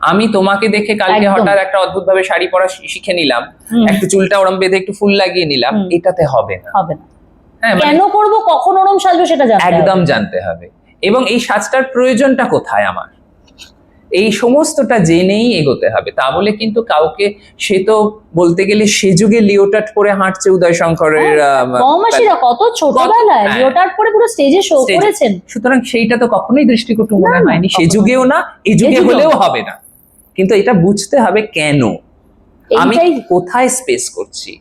আমি তোমাকে দেখে কালকে হঠাৎ একটা অদ্ভুত ভাবে শাড়ি পরা শিখে নিলাম, একটু চুলটা ওরম বেঁধে একটু ফুল লাগিয়ে নিলাম, এটাতে হবে না। হ্যাঁ, কেন করব, কখন ওরম সাজবো সেটা একদম জানতে হবে। এবং এই সাজটার প্রয়োজনটা কোথায় আমার, এই সমস্তটা জেনেই এগোতে হবে। তা বলে কিন্তু কাউকে, সে তো বলতে গেলে সে যুগে লিওটার্ড পরে হাঁটছে উদয় শঙ্করের মৌমাছিরা কত ছোটবেলায় লিওটার্ড পরে পুরো স্টেজে শো করেছেন। সুতরাং সেইটা তো কখনোই দৃষ্টিকটু মনে হয়নি, সে যুগেও না, এই যুগে হলেও হবে না। কিন্তু এটা বুঝতে হবে কেন আমি কোথায় স্পেস করছি,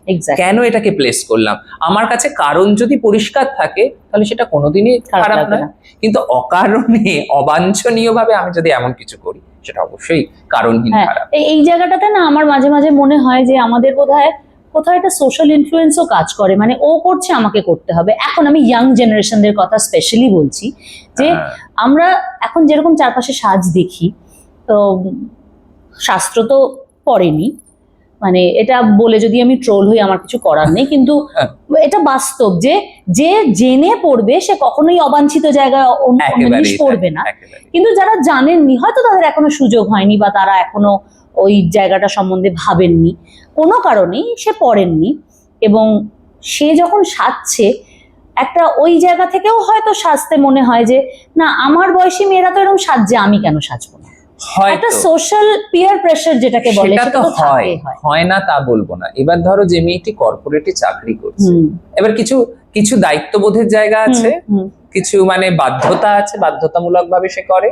কেন এটাকে প্লেস করলাম। আমার কাছে কারণ যদি পরিষ্কার থাকে তাহলে সেটা কোনোদিনই খারাপ নয়। কিন্তু অকারণে অবাঞ্ছনীয় ভাবে আমি যদি এমন কিছু করি, সেটা অবশ্যই কারণহীন খারাপ। এই জায়গাটাতে না আমার মাঝে মাঝে মনে হয় যে আমাদের বোধহয় কোথাও একটা সোশ্যাল ইনফ্লুয়েন্সও কাজ করে, মানে ও করছে আমাকে করতে হবে। এখন আমি ইয়াং জেনারেশনদের কথা স্পেশালি বলছি, যে আমরা এখন যেরকম চারপাশে সাজ দেখি, তো শাস্ত্র তো পড়েনি, মানে এটা বলে যদি আমি ট্রোল হই আমার কিছু করার নেই, কিন্তু এটা বাস্তব যে যে জেনে পড়বে সে কখনোই অবাঞ্ছিত জায়গায় জিনিস পড়বে না। কিন্তু যারা জানেননি, হয়তো তাদের এখনো সুযোগ হয়নি বা তারা এখনো ওই জায়গাটা সম্বন্ধে ভাবেননি, কোনো কারণেই সে পড়েননি, এবং সে যখন সাজছে একটা ওই জায়গা থেকেও হয়তো সাজতে মনে হয় যে না, আমার বয়সী মেয়েরা তো এরকম সাজছে, আমি কেন সাজবো না। একটা সোশ্যাল পিয়ার প্রেসার যেটাকে বলে, সেটা তো হয় না তা বলবো না। এবার ধরো যে মেয়েটি কর্পোরেটে চাকরি করছে, এবার কিছু কিছু দায়িত্ববোধের জায়গা আছে, কিছু মানে বাধ্যতা আছে, বাধ্যতামূলক ভাবে সে করে,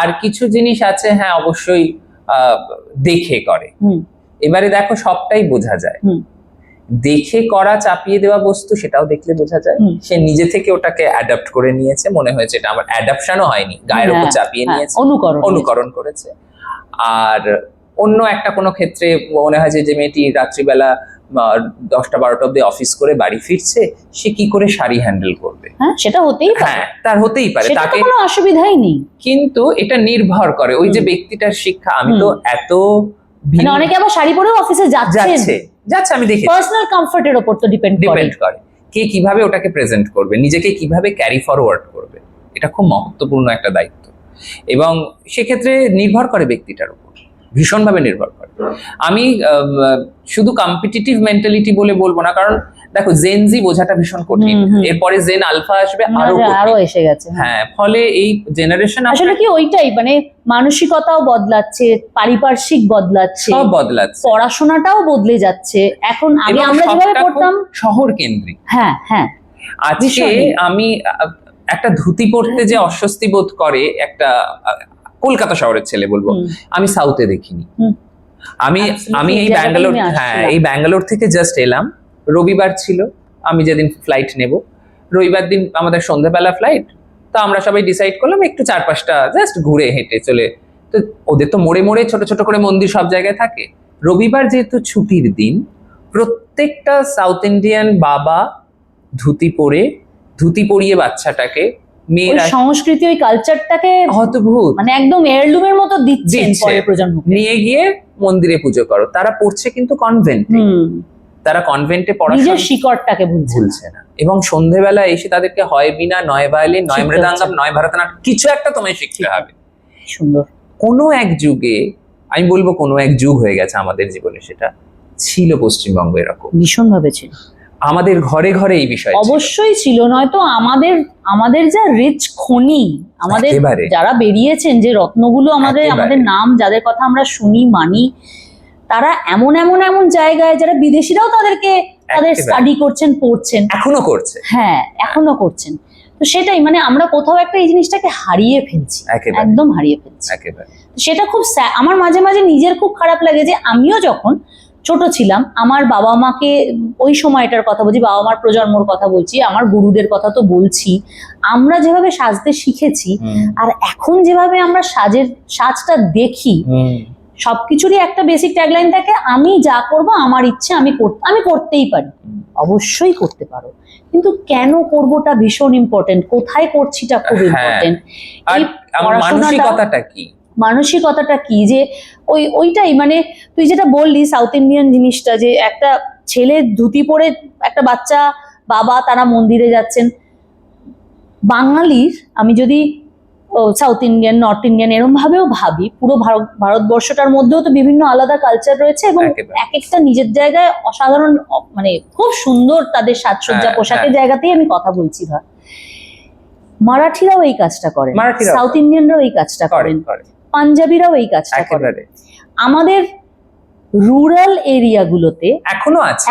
আর কিছু জিনিস আছে হ্যাঁ অবশ্যই দেখে করে। এবারে দেখো সবটাই বোঝা যায়, দেখে করা চাপিয়ে দেওয়া বস্তু সেটাও দেখলে বোঝা যায়। সে নিজে থেকে ওটাকে অ্যাডাপ্ট করে নিয়েছে, মনে হয়েছে এটা আমার অ্যাডাপশনও হয়নি, গায়ের উপর চাপিয়ে নিয়েছে, অনুকরণ করেছে। আর অন্য একটা কোনো ক্ষেত্রে মনে হয় যে মেয়েটি রাত্রিবেলা 10টা-12টা অব্দি অফিস করে বাড়ি ফিরছে, সে কি করে শাড়ি হ্যান্ডেল করবে, সেটা হতেই পারে, তার হতেই পারে, তাকে কোনো অসুবিধাই নেই। কিন্তু এটা নির্ভর করে ওই যে ব্যক্তিটার শিক্ষা। আমি তো এত অনেকে আবার শাড়ি পরেও অফিসে যাচ্ছে, আমি দেখি পার্সোনাল কমফর্টের উপর তো ডিপেন্ড করে কে কিভাবে ওটাকে প্রেজেন্ট করবে, নিজেকে কিভাবে ক্যারি ফরওয়ার্ড করবে। এটা খুব মহত্বপূর্ণ একটা দায়িত্ব, এবং সেক্ষেত্রে নির্ভর করে ব্যক্তিটার উপর, ভীষণভাবে নির্ভর করে। আমি শুধু কম্পিটিটিভ মেন্টালিটি বলে বলবো না, কারণ দেখো জেন জি বোঝাটা ভীষণ কঠিন, এরপরে জেন আলফা আসবে, আরো এসে গেছে। হ্যাঁ, ফলে এই জেনারেশন আসলে কি ওইটাই, মানে মানসিকতাও বদলাচ্ছে, পারিপার্শ্বিক বদলাচ্ছে, সব বদলাচ্ছে, পড়াশোনাটাও বদলে যাচ্ছে। এখন আগে আমরা যেভাবে পড়তাম শহর কেন্দ্রিক। হ্যাঁ, আজকে আমি একটা ধুতি পরতে যে অস্বস্তি বোধ করে একটা কলকাতা শহরের ছেলে বলবো, আমি সাউথে দেখিনি। আমি এই ব্যাঙ্গালোর থেকে জাস্ট এলাম, রবিবার ছিল, আমি যেদিন ফ্লাইট নেব, রবিবার দিন আমাদের সন্ধ্যাবেলা ফ্লাইট, তো আমরা সবাই ডিসাইড করলাম একটু 4-5টা জাস্ট ঘুরে হেঁটে চলে। তো ওদের তো মোড়ে মোড়ে ছোট ছোট করে মন্দির সব জায়গায় থাকে। রবিবার যেহেতু ছুটির দিন, প্রত্যেকটা সাউথ ইন্ডিয়ান বাবা ধুতি পরিয়ে বাচ্চাটাকে, মেয়েরা সংস্কৃতি ওই কালচারটাকে অদ্ভুত মানে একদম এয়ারলুমের মতো দিচ্ছেন পরের প্রজন্মকে, নিয়ে গিয়ে মন্দিরে পুজো করো। তারা পড়ছে কিন্তু কনভেন্টে, তারা কনভেন্টে নিজের শিকড়টাকে ভুলছে না। এবং সন্ধ্যেবেলা এসে তাদেরকে হয় বীণা, নয় ভায়োলিন, নয় মৃদঙ্গম, নয় ভরতনাট্যম, কিছু একটা তোমায় শিখতে হবে। সুন্দর। কোনো এক যুগে, আমি বলবো কোনো এক যুগ হয়ে গেছে আমাদের জীবনে, সেটা ছিল পশ্চিমবঙ্গ এরকম ভীষণভাবে ছিল, আমাদের ঘরে ঘরে এই বিষয় অবশ্যই ছিল। নয়তো আমাদের যা রিচ খনি, আমাদের যারা বেরিয়েছেন যে রত্নগুলো, আমাদের নাম যাদের কথা আমরা শুনি মানি, তারা এমন জায়গায়, যারা বিদেশিরাও তাদের স্টাডি করছেন, পড়ছেন, এখনো করছে। হ্যাঁ, এখনো করছেন। তো সেটাই, মানে আমরা কোথাও একটা এই জিনিসটাকে হারিয়ে ফেলছি, একদম হারিয়ে ফেলছি। সেটা খুব আমার মাঝে মাঝে নিজের খুব খারাপ লাগে যে আমিও যখন ছোট ছিলাম, আমার বাবা মাকে, ওই সময়টার কথা বলছি, বাবা মার প্রজন্মর কথা বলছি, আমার গুরুদের কথা তো বলছি, আমরা যেভাবে সাজতে শিখেছি আর এখন যেভাবে আমরা সাজটা দেখি, সবকিছুরই একটা বেসিক ট্যাগলাইন থাকে, আমি যা করব আমার ইচ্ছে, আমি করতেই পারি। অবশ্যই করতে পারো, কিন্তু কেন করবোটা ভীষণ ইম্পর্টেন্ট, কোথায় করছিটা খুব ইম্পর্টেন্ট। আর মানসিকতাটা কি, যে ওইটাই মানে তুই যেটা বললি সাউথ ইন্ডিয়ান জিনিসটা, যে একটা ছেলে ধুতি পরে একটা বাচ্চা বাবা তারা মন্দিরে যাচ্ছেন। বাঙালির, আমি যদি সাউথ ইন্ডিয়ান, নর্থ ইন্ডিয়ান এরকম ভাবেও ভাবি, পুরো ভারতবর্ষটার মধ্যেও তো বিভিন্ন আলাদা কালচার রয়েছে এবং এক একটা নিজের জায়গায় অসাধারণ, মানে খুব সুন্দর তাদের সাজসজ্জা পোশাকের জায়গাতেই আমি কথা বলছি। ধর মারাঠিরাও এই কাজটা করেন, সাউথ ইন্ডিয়ানরাও এই কাজটা করেন, পাঞ্জাবিরাও এই কাজটা করেন। আমাদের রুরাল এরিয়াগুলোতে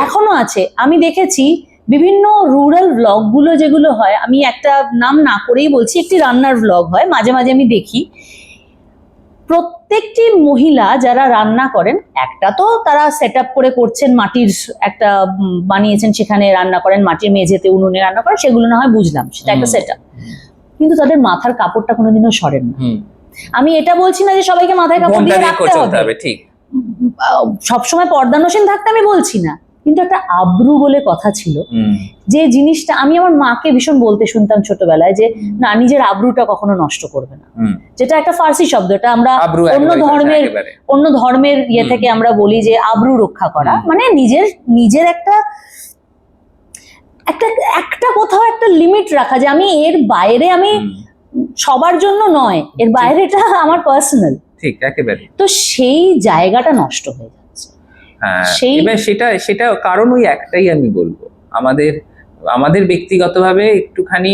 এখনো আছে। আমি দেখেছি বিভিন্ন রুরাল ব্লগ গুলো যেগুলো হয়, আমি একটা নাম না করেই বলছি, একটি রান্নার ব্লগ হয়, মাঝে মাঝে আমি দেখি। প্রত্যেকটি মহিলা যারা রান্না করেন, একটা তো তারা সেট আপ করে করছেন, মাটির একটা বানিয়েছেন, সেখানে রান্না করেন, মাটির মেঝেতে উনুনে রান্না করেন, সেগুলো না হয় বুঝলাম, সেটা একটা সেট আপ, কিন্তু তাদের মাথার কাপড়টা কোনোদিনও সরেন না। আমি এটা বলছি না যে সবাইকে মাথায় কাপড় দিয়ে রাখতে হবে, ঠিক, সবসময় পর্দানসীন থাকতে আমি বলছি না, কিন্তু একটা আব্রু বলে কথা ছিল, যে জিনিসটা আমি আমার মাকে ভীষণ বলতে শুনতাম ছোটবেলায়, যে না, নিজের আব্রুটা কখনো নষ্ট করবে না, যেটা একটা ফার্সি শব্দ, এটা আমরা অন্য ধর্মের ইয়ে থেকে আমরা বলি যে আব্রু রক্ষা করা, মানে নিজের একটা কোথাও একটা লিমিট রাখা, যে আমি এর বাইরে, আমি সবার জন্য নয়, এর বাইরেটা আমার পার্সোনাল, ঠিক, একেবারে। তো সেই জায়গাটা নষ্ট হয়ে যাচ্ছে। সেটা কারণ ওই একটাই, আমি বলবো আমাদের ব্যক্তিগতভাবে একটুখানি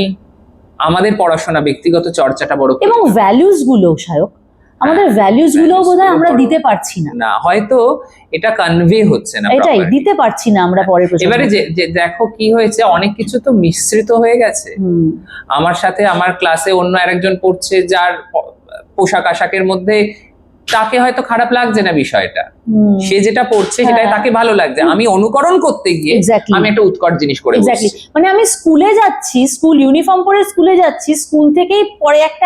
আমাদের পড়াশোনা, ব্যক্তিগত চর্চাটা বড়, এবং ভ্যালুস গুলো, সায়ক, আমাদের ভ্যালুস গুলো বোধহয় আমরা দিতে পারছি না, হয়তো এটা কনভে হচ্ছে না, এটাই দিতে পারছি না আমরা পরে। এবারে যে দেখো কি হয়েছে, অনেক কিছু তো মিশ্রিত হয়ে গেছে। আমার সাথে আমার ক্লাসে অন্য আরেকজন পড়ছে, যার পোশাক আশাকের মধ্যে তাকে হয়তো খারাপ লাগছে না বিষয়টা, সে যেটা পড়ছে সেটাই তাকে ভালো লাগছে, আমি অনুকরণ করতে গিয়ে আমি একটা উৎকট জিনিস করে বসছি। মানে আমি স্কুলে যাচ্ছি, স্কুল ইউনিফর্ম পরে স্কুলে যাচ্ছি, স্কুল থেকেই পরে একটা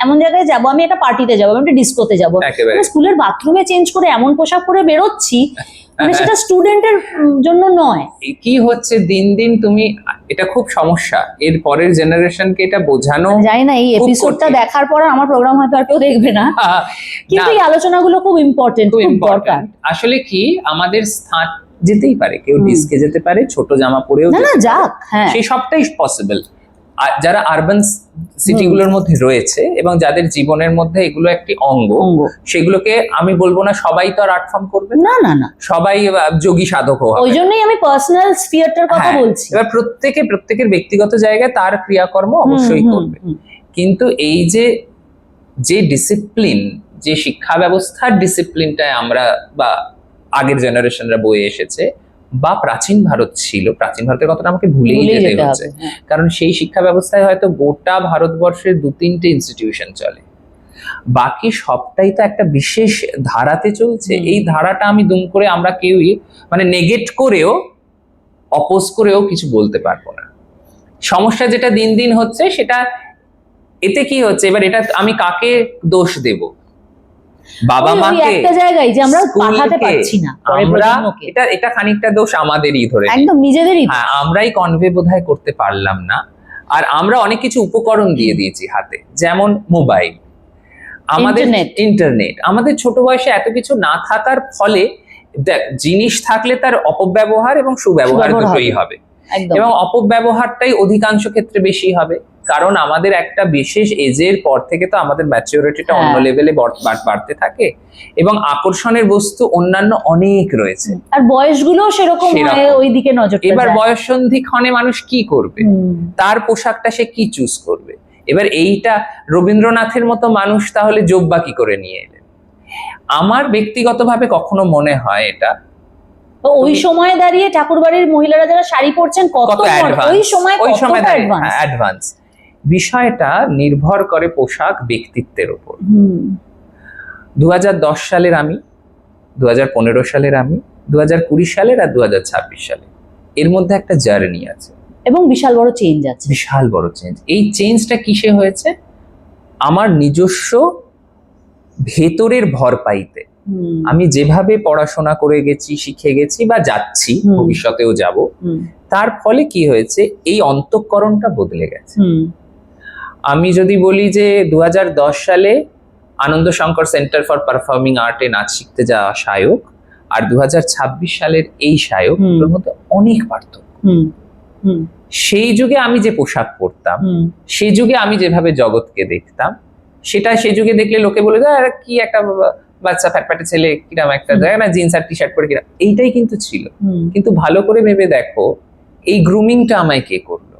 এমন জায়গায় যাবো, আমি একটা পার্টিতে যাবো, আমি একটা ডিস্কোতে যাবো, স্কুলের বাথরুমে চেঞ্জ করে এমন পোশাক পরে বেরোচ্ছি, মানে সেটা স্টুডেন্টের জন্য নয়। কি হচ্ছে দিন দিন, তুমি এটা খুব সমস্যা, এর পরের জেনারেশনকে এটা বোঝানো যায় না। এই এপিসোডটা দেখার পর আমার প্রোগ্রাম হয়তো আর কেউ দেখবে না, কিন্তু এই আলোচনাগুলো খুব ইম্পর্টেন্ট, খুব দরকার। আসলে কি, আমাদের স্থান যেতেই পারে, কেউ ডিস্কে যেতে পারে, ছোট জামা পরেও যাক, হ্যাঁ, সেই সবটাই পসিবল। যারা আরবান সিটিগুলোর মধ্যে রয়েছে এবং যাদের জীবনের মধ্যে এগুলো একটি অঙ্গ, সেগুলোকে আমি বলবো না সবাই তো আর আর্ট ফর্ম করবে না, সবাই যোগী সাধক হবে। ওই জন্যই আমি পার্সোনাল স্ফিয়ারটার কথা বলছি। এবার প্রত্যেকের ব্যক্তিগত জায়গায় তার ক্রিয়াকর্ম অবশ্যই করবে, কিন্তু এই যে ডিসিপ্লিন, যে শিক্ষা ব্যবস্থার ডিসিপ্লিনটায় আমরা বা আগের জেনারেশনরা বয়ে এসেছে, বা প্রাচীন ভারত ছিল, প্রাচীন ভারতের কথাটা আমাকে ভুলেই যেতে হচ্ছে, কারণ সেই শিক্ষা ব্যবস্থায় হয়তো গোটা ভারতবর্ষের 2-3টে ইনস্টিটিউশন চলে, বাকি সবটাই তো একটা বিশেষ ধারাতে চলছে। এই ধারাটা আমি দুম করে আমরা কেউই মানে নেগেট করেও, অপোজ করেও কিছু বলতে পারবো না। সমস্যা যেটা দিন দিন হচ্ছে, সেটা এতে কি হচ্ছে, এবার এটা আমি কাকে দোষ দেব? বাবা মাকে, একটা জায়গায় যে আমরা পাঠাতে পারছি না, এটা খানিকটা দোষ আমাদেরই, ধরে একদম নিজেদেরই। হ্যাঁ, আমরাই কনভে বোধহয় করতে পারলাম না, আর আমরা অনেক কিছু উপকরণ দিয়ে দিয়েছি হাতে, যেমন মোবাইল, আমাদের ইন্টারনেট। আমাদের ছোট বয়সে এত কিছু না থাকার ফলে জিনিস থাকলে তার অপব্যবহার এবং সুব্যবহার দুটোই হবে, এবং অপব্যবহারটাই অধিকাংশ ক্ষেত্রে বেশি হবে, কারণ আমাদের একটা বিশেষ এজের পর থেকে তো আমাদের ম্যাচিউরিটিটা অন্য লেভেলে বাড়তে থাকে, এবং আকর্ষণের বস্তু অন্যান্য অনেক রয়েছে, আর বয়সগুলো সেরকম ওইদিকে নজর। এবার বয়ঃসন্ধিক্ষণে মানুষ কি করবে, তার পোশাকটা সে কি চুজ করবে? এবার এইটা রবীন্দ্রনাথের মতো মানুষ তাহলে জোব্বা কি করে নিয়ে এলেন? আমার ব্যক্তিগতভাবে কখনো মনে হয় এটা, ওই সময় দাঁড়িয়ে ঠাকুরবাড়ির মহিলারা যারা শাড়ি পরছেন, কত ওই সময় অ্যাডভান্স। বিষয়টা নির্ভর করে পোশাক ব্যক্তিত্বের উপর। 2010 সালের আমি, 2015 সালের আমি, 2020 সালের আর 2026 সালে এর মধ্যে একটা জার্নি আছে, এবং বিশাল বড় চেঞ্জ আছে। বিশাল বড় চেঞ্জ। এই চেঞ্জটা কিসে হয়েছে? আমার নিজস্ব ভেতরের ভর পাইতে। আমি যেভাবে পড়াশোনা করে গেছি, শিখে গেছি বা যাচ্ছি, ভবিষ্যতেও যাব, তার ফলে কি হয়েছে, এই অন্তঃকরণটা বদলে গেছে। আমি যদি বলি যে 2010 সালে আনন্দ শঙ্কর সেন্টার ফর পারফর্মিং আর্টে নাচ শিখতে যাওয়া শায়ক আর 2026 সালের এই শায়ক, দুটোর মধ্যে অনেক পার্থক্য। সেই যুগে আমি যে পোশাক পরতাম, সেই যুগে আমি যেভাবে জগৎকে দেখতাম, সেটা সেই যুগে দেখলে লোকে বলে দেয় কি একটা বাচ্চা ফ্যাটফ্যাটে ছেলে, কিরম একটা জায়গা না, জিন্স আর টি শার্ট পরে কিরম, এইটাই কিন্তু ছিল। কিন্তু ভালো করে ভেবে দেখো, এই গ্রুমিংটা আমায় কে করলো?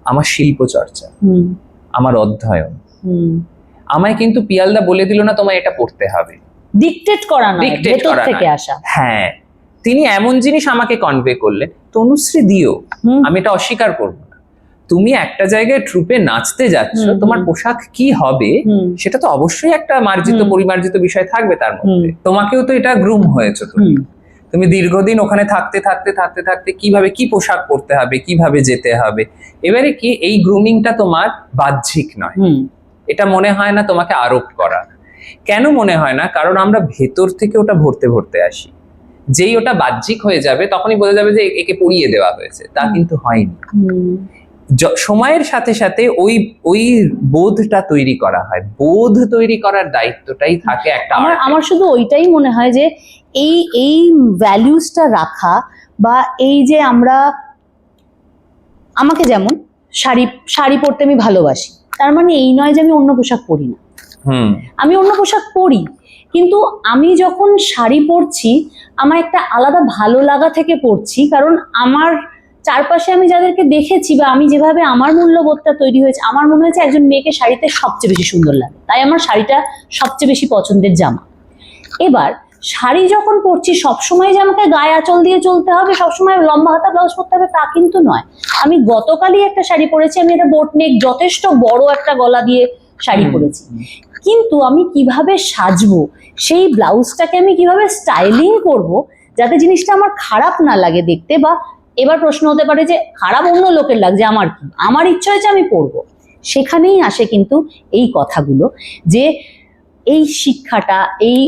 আমার শিল্প চর্চা, আমার অধ্যয়ন। আমায় কিন্তু পিয়ালদা বলে দিল না তোমায় এটা পড়তে হবে, ডিকটেট করা নয়, ভেতর থেকে আসা। হ্যাঁ, তিনি এমন জিনিস আমাকে কনভে করলেন, তনুশ্রী দিও, আমি এটা অস্বীকার করবো না। তুমি একটা জায়গায় ট্রুপে নাচতে যাচ্ছ, তোমার পোশাক কি হবে সেটা তো অবশ্যই একটা মার্জিত পরিমার্জিত বিষয় থাকবে তার মধ্যে। তোমাকেও তো এটা গ্রুম হয়েছে, তুমি দীর্ঘদিন ওখানে থাকতে থাকতে থাকতে থাকতে কিভাবে কি পোশাক পরতে হবে, কিভাবে যেতে হবে। এবারে কি এই গ্রুমিংটা তোমার বাহ্যিক নয়, এটা মনে হয় না তোমাকে আরোপ করা। কেন মনে হয় না? কারণ আমরা ভেতর থেকে ওটা ভরতে ভরতে আসি। যেই ওটা বাহ্যিক হয়ে যাবে তখনই বোঝা যাবে যে একে পরিয়ে দেওয়া হয়েছে, তা কিন্তু হয়নি। সময়ের সাথে সাথে ওই বোধটা তৈরি করা হয়, বোধ তৈরি করার দায়িত্বটাই থাকে একটা। আমার শুধু ওইটাই মনে হয় যে এই ভ্যালিউসটা রাখা, বা এই যে আমাকে যেমন শাড়ি পরতে আমি ভালোবাসি, তার মানে এই নয় যে আমি অন্য পোশাক পরি না। আমি অন্য পোশাক পরি, কিন্তু আমি যখন শাড়ি পরছি আমার একটা আলাদা ভালো লাগা থেকে পরছি, কারণ আমার চারপাশে আমি যাদেরকে দেখেছি বা আমি যেভাবে আমার মূল্যবোধটা তৈরি হয়েছে, আমার মনে হয়েছে একজন মেয়েকে শাড়িতে সবচেয়ে বেশি সুন্দর লাগে, তাই আমার শাড়িটা সবচেয়ে বেশি পছন্দের জামা। এবার শাড়ি যখন পরছি, সবসময় যে আমাকে গায়ে আঁচল দিয়ে চলতে হবে, সবসময় লম্বা হাতা ব্লাউজ পরতে হবে, তা কিন্তু নয়। আমি গতকালই একটা শাড়ি পরেছি, আমি এটা বোট নেক, যথেষ্ট বড় একটা গলা দিয়ে শাড়ি পরেছি, কিন্তু আমি কিভাবে সাজবো, সেই ব্লাউজটাকে আমি কিভাবে স্টাইলিং করব যাতে জিনিসটা আমার খারাপ না লাগে দেখতে। বা এবার প্রশ্ন হতে পারে যে খারাপ অন্য লোকের লাগছে, আমার কি, আমার ইচ্ছা হয়েছে আমি পরবো। সেখানেই আসে কিন্তু এই কথাগুলো, যে এই শিক্ষাটা, এই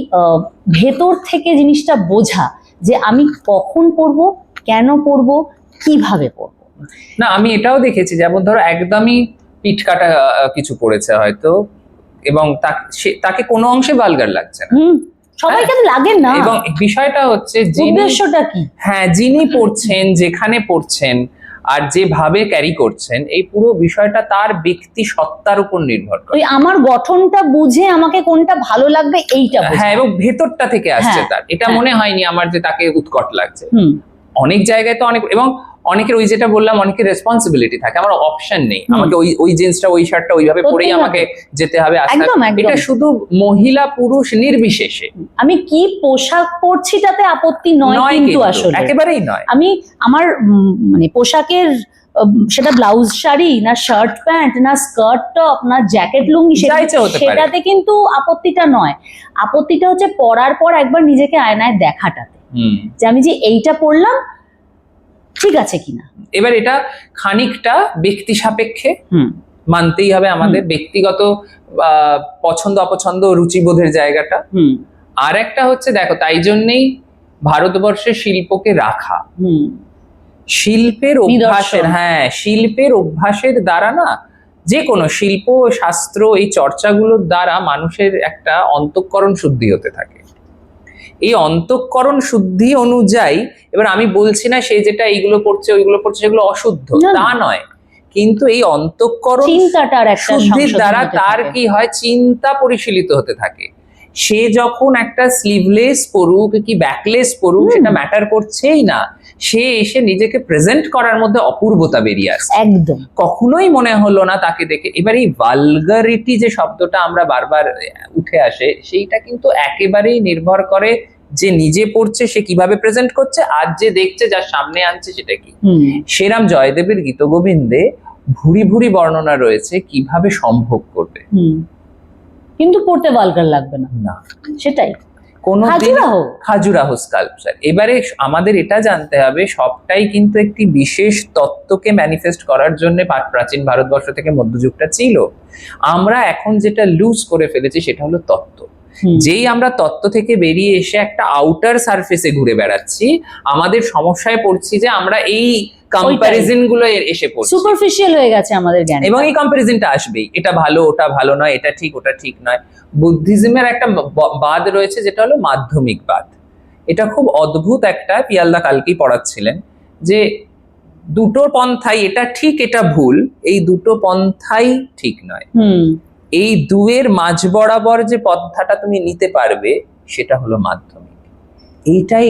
ভেতর থেকে জিনিসটা বোঝা, যে আমি কখন পরবো, কেন পরবো, কিভাবে পরবো। না, আমি এটাও দেখেছি, যেমন ধরো একদমই পিঠ কাটা কিছু পড়েছে হয়তো, এবং তাকে কোনো অংশে ভালগার লাগছে না, সবাইকে লাগে না। এবং বিষয়টা হচ্ছে উদ্দেশ্যটা কি, হ্যাঁ, যিনি পড়ছেন, যেখানে পড়ছেন আর যেভাবে ক্যারি করছেন, এই পুরো বিষয়টা তার ব্যক্তি সত্তার উপর নির্ভর করে। ওই আমার গঠনটা বুঝে আমাকে কোনটা ভালো লাগবে এইটা, হ্যাঁ, এবং ভেতরটা থেকে আসছে তার, এটা মনে হয়নি আমার যে তাকে উৎকট লাগছে। অনেক জায়গায় তো অনেক, এবং অনেকের ওই যেটা বললাম, অনেকের রেসপন্সিবিলিটি থাকে, আমার অপশন নেই, আমাকে ওই জিন্সটা ওই শার্টটা ওইভাবে পরেই আমাকে যেতে হবে। এটা শুধু মহিলা পুরুষ নির্বিশেষে আমি কি পোশাক পরছি তাতে আপত্তি নয়, কিন্তু আসলে একেবারেই নয়। আমি আমার মানে পোশাকের, সেটা ব্লাউজ শাড়ি না শার্ট প্যান্ট না স্কার্ট টপ না জ্যাকেট লুঙ্গি, সেটাতে কিন্তু আপত্তিটা নয়। আপত্তিটা হচ্ছে পরার পর একবার নিজেকে আয়নায় দেখাটাতে, যে আমি যে এইটা পরলাম ঠিক আছে কিনা। এবার এটা খানিকটা ব্যক্তি সাপেক্ষে মানতেই হবে, আমাদের ব্যক্তিগত পছন্দ অপছন্দ রুচিবোধের জায়গাটা। আর একটা হচ্ছে দেখো, তাই জন্যেই ভারতবর্ষের শিল্পকে রাখা, শিল্পের অভ্যাসের, হ্যাঁ, শিল্পের অভ্যাসের দ্বারা না, যে কোনো শিল্প শাস্ত্র এই চর্চাগুলোর দ্বারা মানুষের একটা অন্তঃকরণ শুদ্ধি হতে থাকে। এই অন্তঃকরণ শুদ্ধি অনুযায়ী, এবার আমি বলছি না সে যেটা এইগুলো পড়ছে ওইগুলো পড়ছে সেগুলো অশুদ্ধ, তা নয়, কিন্তু এই অন্তঃকরণ শুদ্ধির দ্বারা তার কি হয়, চিন্তা পরিশীলিত হতে থাকে। সে যখন একটা স্লিভলেস পরুক কি ব্যাকলেস পরুক সেটা ম্যাটার করছেই না, সে এসে নিজেকে প্রেজেন্ট করার মধ্যে অপূর্বতা বেরিয়ে আসে, একদম কখনোই মনে হলো না তাকে দেখে। এবার এই ভালগারিটি যে শব্দটা আমরা বারবার উঠে আসে, সেইটা কিন্তু একেবারেই নির্ভর করে যে নিজে পড়ছে সে কিভাবে প্রেজেন্ট করছে, আর যে দেখছে যার সামনে আনছে সেটা কি। সেরাম জয়দেবের গীতগোবিন্দে ভুরি ভুরি বর্ণনা রয়েছে কিভাবে সম্ভোগ করবে, কিন্তু পড়তে ভালগার লাগবে না, সেটাই। খাজুরাহো স্কাল্পচার। এবারে আমাদের এটা জানতে হবে সবটাই কিন্তু একটি বিশেষ তত্ত্বকে ম্যানিফেস্ট করার জন্য প্রাচীন ভারতবর্ষ থেকে মধ্যযুগটা ছিল। আমরা এখন যেটা লুজ করে ফেলেছি সেটা হলো তত্ত্ব। যেই আমরা তত্ত্ব থেকে বেরিয়ে এসে একটা আউটার সারফেসে ঘুরে বেড়াচ্ছি, আমাদের সমস্যায় পড়ছি যে আমরা এই কম্প্যারিজন গুলো এসে পড়ছি, সুপারফিশিয়াল হয়ে গেছে আমাদের জ্ঞান, এবং এই কম্প্যারিজনটা আসবেই, এটা ভালো ওটা ভালো নয়, এটা ঠিক ওটা ঠিক নয়। বুদ্ধিজমের একটা বাদ রয়েছে যেটা হলো মাধ্যমিক বাদ। এটা খুব অদ্ভুত একটা, পিয়ালদা কালকেই পড়াচ্ছিলেন যে দুটো পন্থাই, এটা ঠিক এটা ভুল, এই দুটো পন্থাই ঠিক নয়। এই দুয়ের মাঝ বরাবর যে পন্থাটা তুমি নিতে পারবে সেটা হলো মাধ্যমিক। এইটাই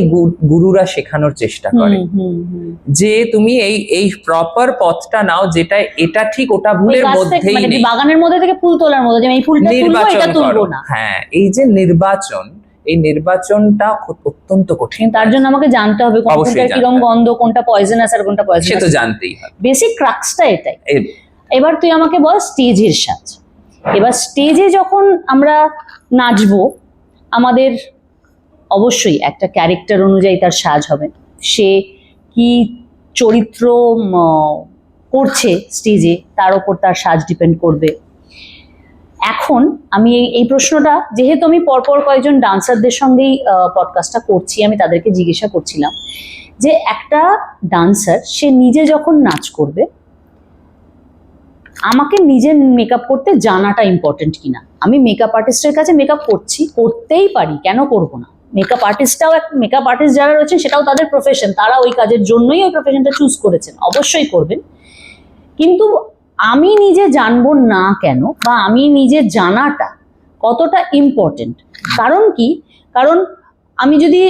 গুরুরা শেখানোর চেষ্টা করে যে তুমি এই প্রপার পথটা নাও, যেটা এটা ঠিক ওটা ভুলের মধ্যেই নেই। বাগানের মধ্যে থেকে ফুল তোলার মতো, যে এই ফুলটা তুলবো এটা তুলবো না। হ্যাঁ, এই যে নির্বাচন, এই নির্বাচনটা অত্যন্ত কঠিন। তার জন্য আমাকে জানতে হবে কোনটা কিরকম গন্ধ, কোনটা পয়জনাস আর কোনটা পয়জনাস, সে তো জানতেই হবে। বেসিক ক্রাক্সটা এটাই। এবার তুই আমাকে বল স্টেজের সাজ। এবার স্টেজে যখন আমরা নাচবো, আমাদের অবশ্যই একটা ক্যারেক্টার অনুযায়ী তার সাজ হবে। সে কি চরিত্র করছে স্টেজে, তার উপর তার সাজ ডিপেন্ড করবে। এখন আমি এই প্রশ্নটা, যেহেতু আমি পরপর কয়েকজন ডান্সারদের সঙ্গেই পডকাস্টটা করছি, আমি তাদেরকে জিজ্ঞাসা করছিলাম যে একটা ডান্সার সে নিজে যখন নাচ করবে, আমাকে নিজের মেকআপ করতে জানাটা ইম্পর্টেন্ট কিনা। আমি মেকআপ আর্টিস্টের কাছে মেকআপ করতেই পারি, কেন করব না। মেকআপ আর্টিস্ট যারা রয়েছেন সেটাও তাদের প্রফেশন, তারা ওই কাজের জন্যই ওই প্রফেশনটা চুজ করেছেন, অবশ্যই করবেন। কিন্তু আমি নিজে জানবো না কেন, বা আমি নিজে জানাটা কতটা ইম্পর্টেন্ট। কারণ কি, কারণ আমি যদি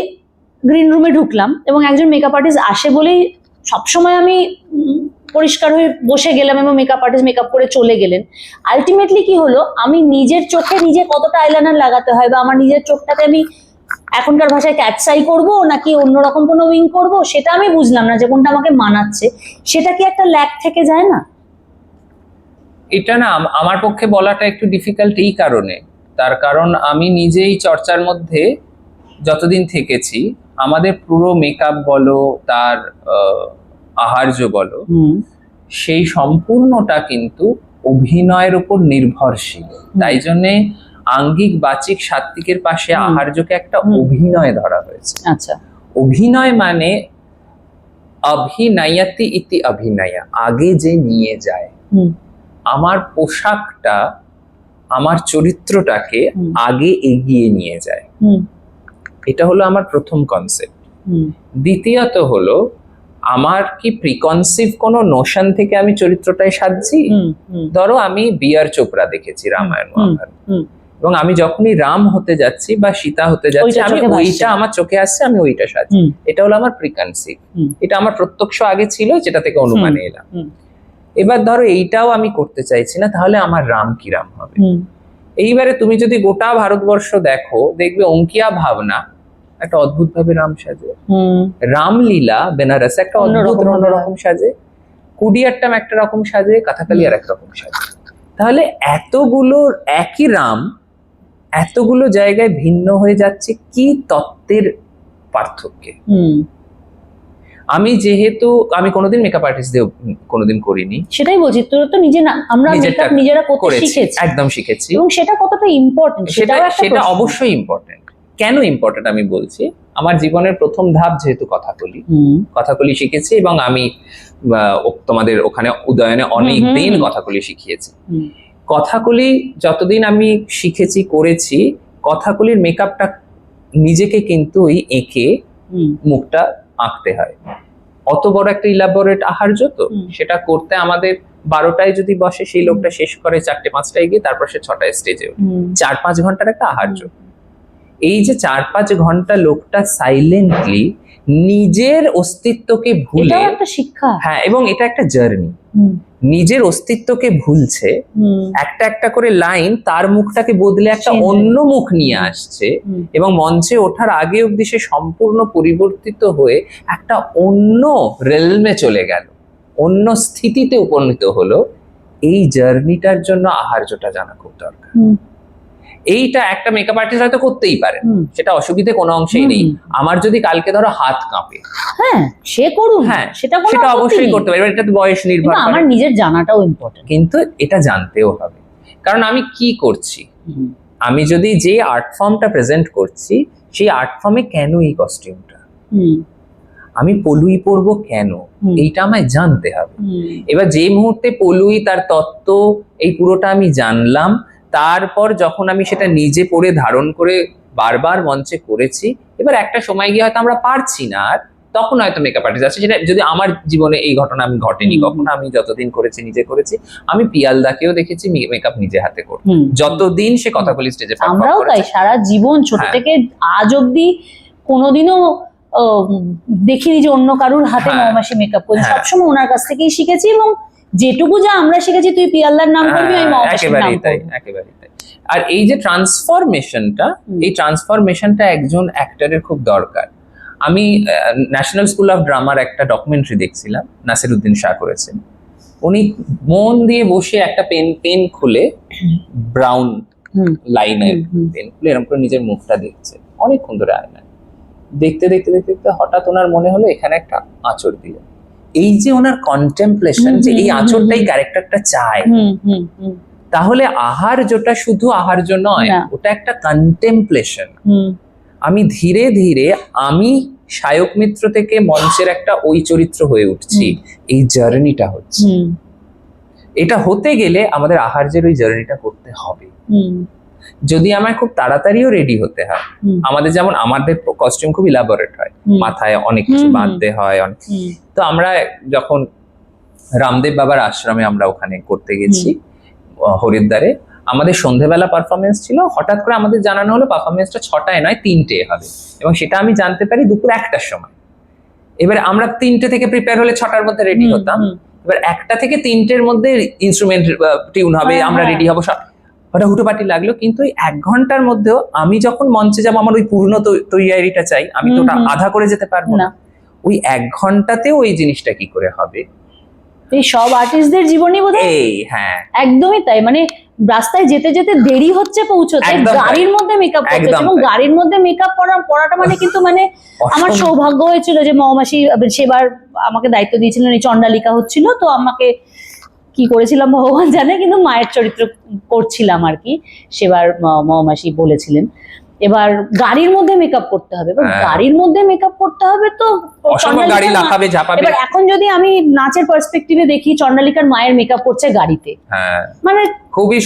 গ্রিন রুমে ঢুকলাম এবং একজন মেকআপ আর্টিস্ট আসে বলেই সবসময় আমি পরিষ্কার হয়ে বসে গেলাম এবং মেকআপ আর্টিস্ট মেকআপ করে চলে গেলেন, আলটিমেটলি কি হলো, আমি নিজের চোখে নিজে কতটা আইলাইনার লাগাতে হয়, বা আমার নিজের চোখটাকে আমি এখনকার ভাষায় ক্যাটসাই করবো নাকি অন্যরকম কোনো উইং করবো, সেটা আমি বুঝলাম না যে কোনটা আমাকে মানাচ্ছে। সেটা কি একটা ল্যাক থেকে যায় না? এটা না আমার পক্ষে বলাটা একটু ডিফিকাল্ট এই কারণে, তার কারণ আমি নিজেই চর্চার মধ্যে যতদিন থেকেছি, আমাদের পুরো মেকআপ বলো, তার আহার্য বলো, সেই সম্পূর্ণটা কিন্তু অভিনয়ের উপর নির্ভরশীল। তাই জন্যে আঙ্গিক বাচিক সাত্ত্বিকের পাশে আহার্যকে একটা অভিনয় ধরা হয়েছে। আচ্ছা, অভিনয় মানে অভিনয়তি ইতি অভিনয়া, আগে যে নিয়ে যায়। আমার পোশাকটা আমার চরিত্রটাকে আগে এগিয়ে নিয়ে যায়, এটা হলো আমার প্রথম কনসেপ্ট। দ্বিতীয়ত হলো, আমার কি প্রিকনসিভ কোনো নোশন থেকে আমি চরিত্রটাই সাজছি। ধরো আমি বিআর চোপড়া দেখেছি রামায়ণ মহাভারত, এবং আমি যখনই রাম হতে যাচ্ছি বা সীতা হতে যাচ্ছি, আমি ওইটা আমার চোখে আসছে, আমি ওইটা সাজছি। এটা হলো আমার প্রিকনসিভ, এটা আমার প্রত্যক্ষ আগে ছিল, যেটা থেকে অনুমানে এলাম। এবার ধরো এইটাও আমি করতে চাইছি না, তাহলে আমার রাম কি রাম হবে? এইবারে তুমি যদি গোটা ভারতবর্ষ দেখো, দেখবে অঙ্কিয়া ভাবনা একটা অদ্ভুত ভাবে রাম সাজে, রামলীলা বেনারস একটা অন্যরকম সাজে, কুডিয়াট্টাম একটা রকম সাজে, কথাকালি আর একরকম সাজে। তাহলে এতগুলো একই রাম এতগুলো জায়গায় ভিন্ন হয়ে যাচ্ছে কি তত্ত্বের পার্থক্যে? আমি যেহেতু আমি কোনোদিন মেকআপ আর্টিস্ট দিয়ে কোনোদিন করিনি, সেটাই বলছি, তোর তো নিজে না, আমরা মেকআপ নিজেরা করতে শিখেছি, একদম শিখেছি, এবং সেটা কতটা ইম্পর্টেন্ট সেটা অবশ্যই ইম্পর্টেন্ট। কেন ইম্পর্টেন্ট আমি বলছি, আমার জীবনের প্রথম ধাপ যেহেতু কথাকলি শিখেছি, এবং আমি তোমাদের ওখানে উদয়নে অনেক দিন কথাকলি শিখিয়েছি। কথাকলি যতদিন আমি শিখেছি করেছি, কথাকলির মেকআপটা নিজেকে কিন্তু ওই এঁকে মুখটা আঁকতে হয়। অত বড় একটা ইলাবোরেট আহার্য, তো সেটা করতে আমাদের 12টায় যদি বসে, সেই লোকটা শেষ করে 4টে-5টায় গিয়ে, তারপর সে 6টায় স্টেজে ওঠে। 4-5 ঘন্টার একটা আহার্য। এই যে 4-5 ঘন্টা লোকটা সাইলেন্টলি নিজের অস্তিত্বকে ভুলে, এটা একটা শিক্ষা। হ্যাঁ, এবং এটা একটা জার্নি, নিজের অস্তিত্বকে ভুলছে, একটা একটা করে লাইন তার মুখটাকে বদলে একটা অন্য মুখ নিয়ে আসছে, এবং মঞ্চে ওঠার আগে অব্দি সে সম্পূর্ণ পরিবর্তিত হয়ে একটা অন্য রেলমে চলে গেল, অন্য স্থিতিতে উপনীত হলো। এই জার্নিটার জন্য আহার্যটা জানা খুব দরকার। এইটা একটা মেকআপ আর্টিস্ট হয়তো করতেই পারে, হুম। সেটা অসুবিধে কোনো অংশেই নেই। হুম। আমার যদি কালকে ধরো হাত কাঁপে, হ্যাঁ সে করুন, হ্যাঁ সেটা কোনো সেটা আপত্তি অবশ্যই নেই। করতে পারে, এবার এটা তো বয়স নির্ভর কিন্তু করে, আমার নিজের জানাটাও ইম্পর্টেন্ট। কিন্তু এটা জানতেও হবে, কারণ আমি কি করছি, আমি যদি যে আর্ট ফর্মটা প্রেজেন্ট করছি সেই আর্ট ফর্মে কেন এই কস্টিউমটা, আমি পলুই পরবো কেন, এইটা আমায় জানতে হবে। এবার যে মুহূর্তে পলুই, তার তত্ত্ব, এই পুরোটা আমি জানলাম, তারপর যখন আমি সেটা নিজে পরে ধারণ করে বারবার মঞ্চে করেছি, এবার একটা সময় গিয়ে হয়তো আমরা পারছি না আর, তখন হয়তো মেকআপ আর্টিস্ট আছে। সেটা যদি আমার জীবনে এই ঘটনা আমি ঘটেনি কখনো, আমি যতদিন করেছি নিজে করেছি, আমি পিয়ালদাকেও দেখেছি মেকআপ নিজে হাতে করতে, যতদিন সে কথাকলি স্টেজে পারফর্ম আমরাও তাই করেছে। সারা জীবন ছোট হ্যাঁ। থেকে আজ অব্দি কোনোদিনও দেখিনি যে অন্য কারুর হাতে হ্যাঁ। মৌমাছি মেকআপ করছে, হ্যাঁ। সবসময় ওনার কাছ থেকেই শিখেছি। এবং যেটুকু যা আমরা শিখেছি, তুই পিয়ালদার নাম করবি, আমি মৌমাছির নাম একেবারেই তাই, করবো। একেবারেই তাই। আর এই যে ট্রান্সফরমেশনটা, এই ট্রান্সফরমেশনটা একজন অ্যাক্টরের খুব দরকার। আমি ন্যাশনাল স্কুল অফ ড্রামার একটা ডকুমেন্টারি দেখছিলাম, নাসিরুদ্দিন শাহ করেছেন। উনি মন দিয়ে বসে একটা পেন খুলে, ব্রাউন লাইনের পেন খুলে এরকম করে নিজের মুখটা দেখছে অনেকক্ষণ ধরে, আয়নায় দেখতে দেখতে দেখতে দেখতে হঠাৎ ওনার মনে হলো এখানে একটা আঁচড় দিলেন। এই যে ওনার কন্টেম্পলেশন, যে এই আঁচড়টাই ক্যারেক্টারটা চায়, তাহলে আহার্যটা শুধু আহার্য নয়, ওটা একটা কন্টেম্পলেশন। আমি ধীরে ধীরে আমি শায়ক মিত্র থেকে মঞ্চের একটা ওই চরিত্র হয়ে উঠছি, এই জার্নিটা হচ্ছে। এটা হতে গেলে আমাদের আহার্যের ওই জার্নিটা করতে হবে। যদি আমায় খুব তাড়াতাড়িও রেডি হতে হয়, আমাদের যেমন আমাদের কস্টিউম খুব ইলাবোরেট হয়, মাথায় অনেক কিছু বাঁধতে হয়, তো আমরা যখন রামদেব বাবার আশ্রমে আমরা ওখানে করতে গেছি হরিদ্বারে, আমাদের সন্ধ্যেবেলা পারফরমেন্স ছিল। হঠাৎ করে আমাদের জানানো হলো পারফরমেন্সটা 6টায় নয় 3টে হবে, এবং সেটা আমি জানতে পারি দুপুর 1টার সময়। এবার আমরা 3টে থেকে প্রিপেয়ার হলে 6টার মধ্যে রেডি হতাম। এবার 1টা থেকে 3টের মধ্যে ইনস্ট্রুমেন্ট টিউন হবে, আমরা রেডি হবো, ওটা হুটোপাটি লাগলো। কিন্তু ওই 1 ঘন্টার মধ্যেও আমি যখন মঞ্চে যাবো, আমার ওই পূর্ণ তৈয়ারিটা চাই, আমি তো ওটা আধা করে যেতে পারবো না। ওই 1 ঘন্টাতেও ওই জিনিসটা কি করে হবে, এই সব আর্টিস্টদের জীবনই বোধহয় এই, হ্যাঁ একদমই তাই। মানে রাস্তায় যেতে যেতে দেরি হচ্ছে পৌঁছতে, গাড়ির মধ্যে মেকআপ করতে, এবং গাড়ির মধ্যে মেকআপ পড়াটা মানে কিন্তু মানে আমার সৌভাগ্য হয়েছিল যে মৌমাছি সেবার আমাকে দায়িত্ব দিয়েছিলেন, এই চণ্ডালিকা হচ্ছিল, তো আমাকে কি করেছিলাম ভগবান জানে, কিন্তু মায়ের চরিত্র করছিলাম আর কি, সেবার মৌমাছি বলেছিলেন। এবার গাড়ির মধ্যে মেকআপ করতে হবে, এবার গাড়ির মধ্যে মেকআপ করতে হবে, তো এবার এখন যদি আমি নাচের পার্সপেক্টিভে দেখি, চণ্ডালিকার মায়ের মেকআপ করছে গাড়িতে, মানে খুবই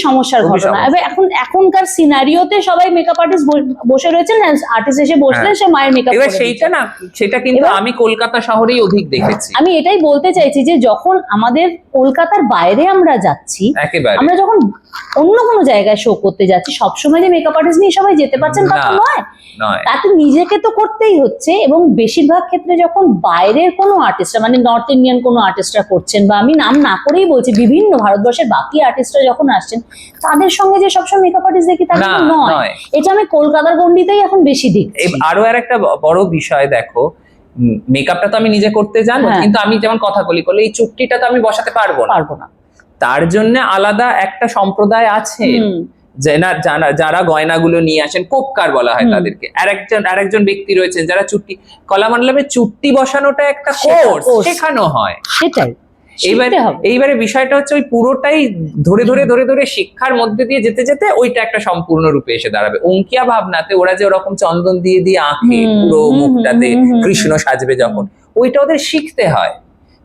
সমস্যার ঘটনা। এবার এখনকার সিনারিওতে সবাই মেকআপ আর্টিস্ট বসে রয়েছেন, আর্টিস্ট এসে বসলেন, সে মায়ের মেকআপ করে সেইটা না, সেটা কিন্তু আমি কলকাতা শহরেই অধিক দেখেছি। আমি এটাই বলতে চাইছি যে যখন আমাদের কলকাতার বাইরে আমরা যাচ্ছি, আমরা যখন অন্য কোনো জায়গায় শো করতে যাচ্ছি, সবসময় যে মেকআপ আর্টিস্ট নিয়ে সবাই যেতে পারছেন তা তো নয়, তাতে নিজেকে তো করতেই হচ্ছে। এবং বেশিরভাগ ক্ষেত্রে যখন বাইরের কোনো আর্টিস্টরা, মানে নর্থ ইন্ডিয়ান কোনো আর্টিস্টরা করছেন, বা আমি নাম না করেই বলছি, বিভিন্ন ভারতবর্ষের বাকি আর্টিস্টরা যখন আসছেন, তাদের সঙ্গে যে সবসময় মেকআপ আর্টিস্ট দেখি তা কিন্তু নয়। এটা আমি কলকাতার গন্ডিতেই এখন বেশি দেখছি। আরো আর একটা বড় বিষয় দেখো, মেকআপটা তো আমি নিজে করতে জানো, কিন্তু আমি যেমন কথা বলি করলে এই চুট্টিটা তো আমি বসাতে পারবো না। তার জন্য আলাদা একটা সম্প্রদায় আছে যারা গয়নাগুলো নিয়ে আসেন, কোপকার বলা হয় তাদেরকে। আরেকজন ব্যক্তি রয়েছেন যারা চুট্টি, কলামণ্ডলমে চুট্টি বসানোটা একটা কোর্স শেখানো হয়। সেটাই এইবারে বিষয়টা হচ্ছে ওই পুরোটাই ধরে ধরে ধরে ধরে শিক্ষার মধ্যে দিয়ে যেতে যেতে ওইটা একটা সম্পূর্ণ রূপে এসে দাঁড়াবে। অঙ্কিয়া ভাবনাতে ওরা যে ওরকম চন্দন দিয়ে দিয়ে আঁকে পুরো মুখটাতে, কৃষ্ণ সাজবে যখন, ওইটা ওদের শিখতে হয়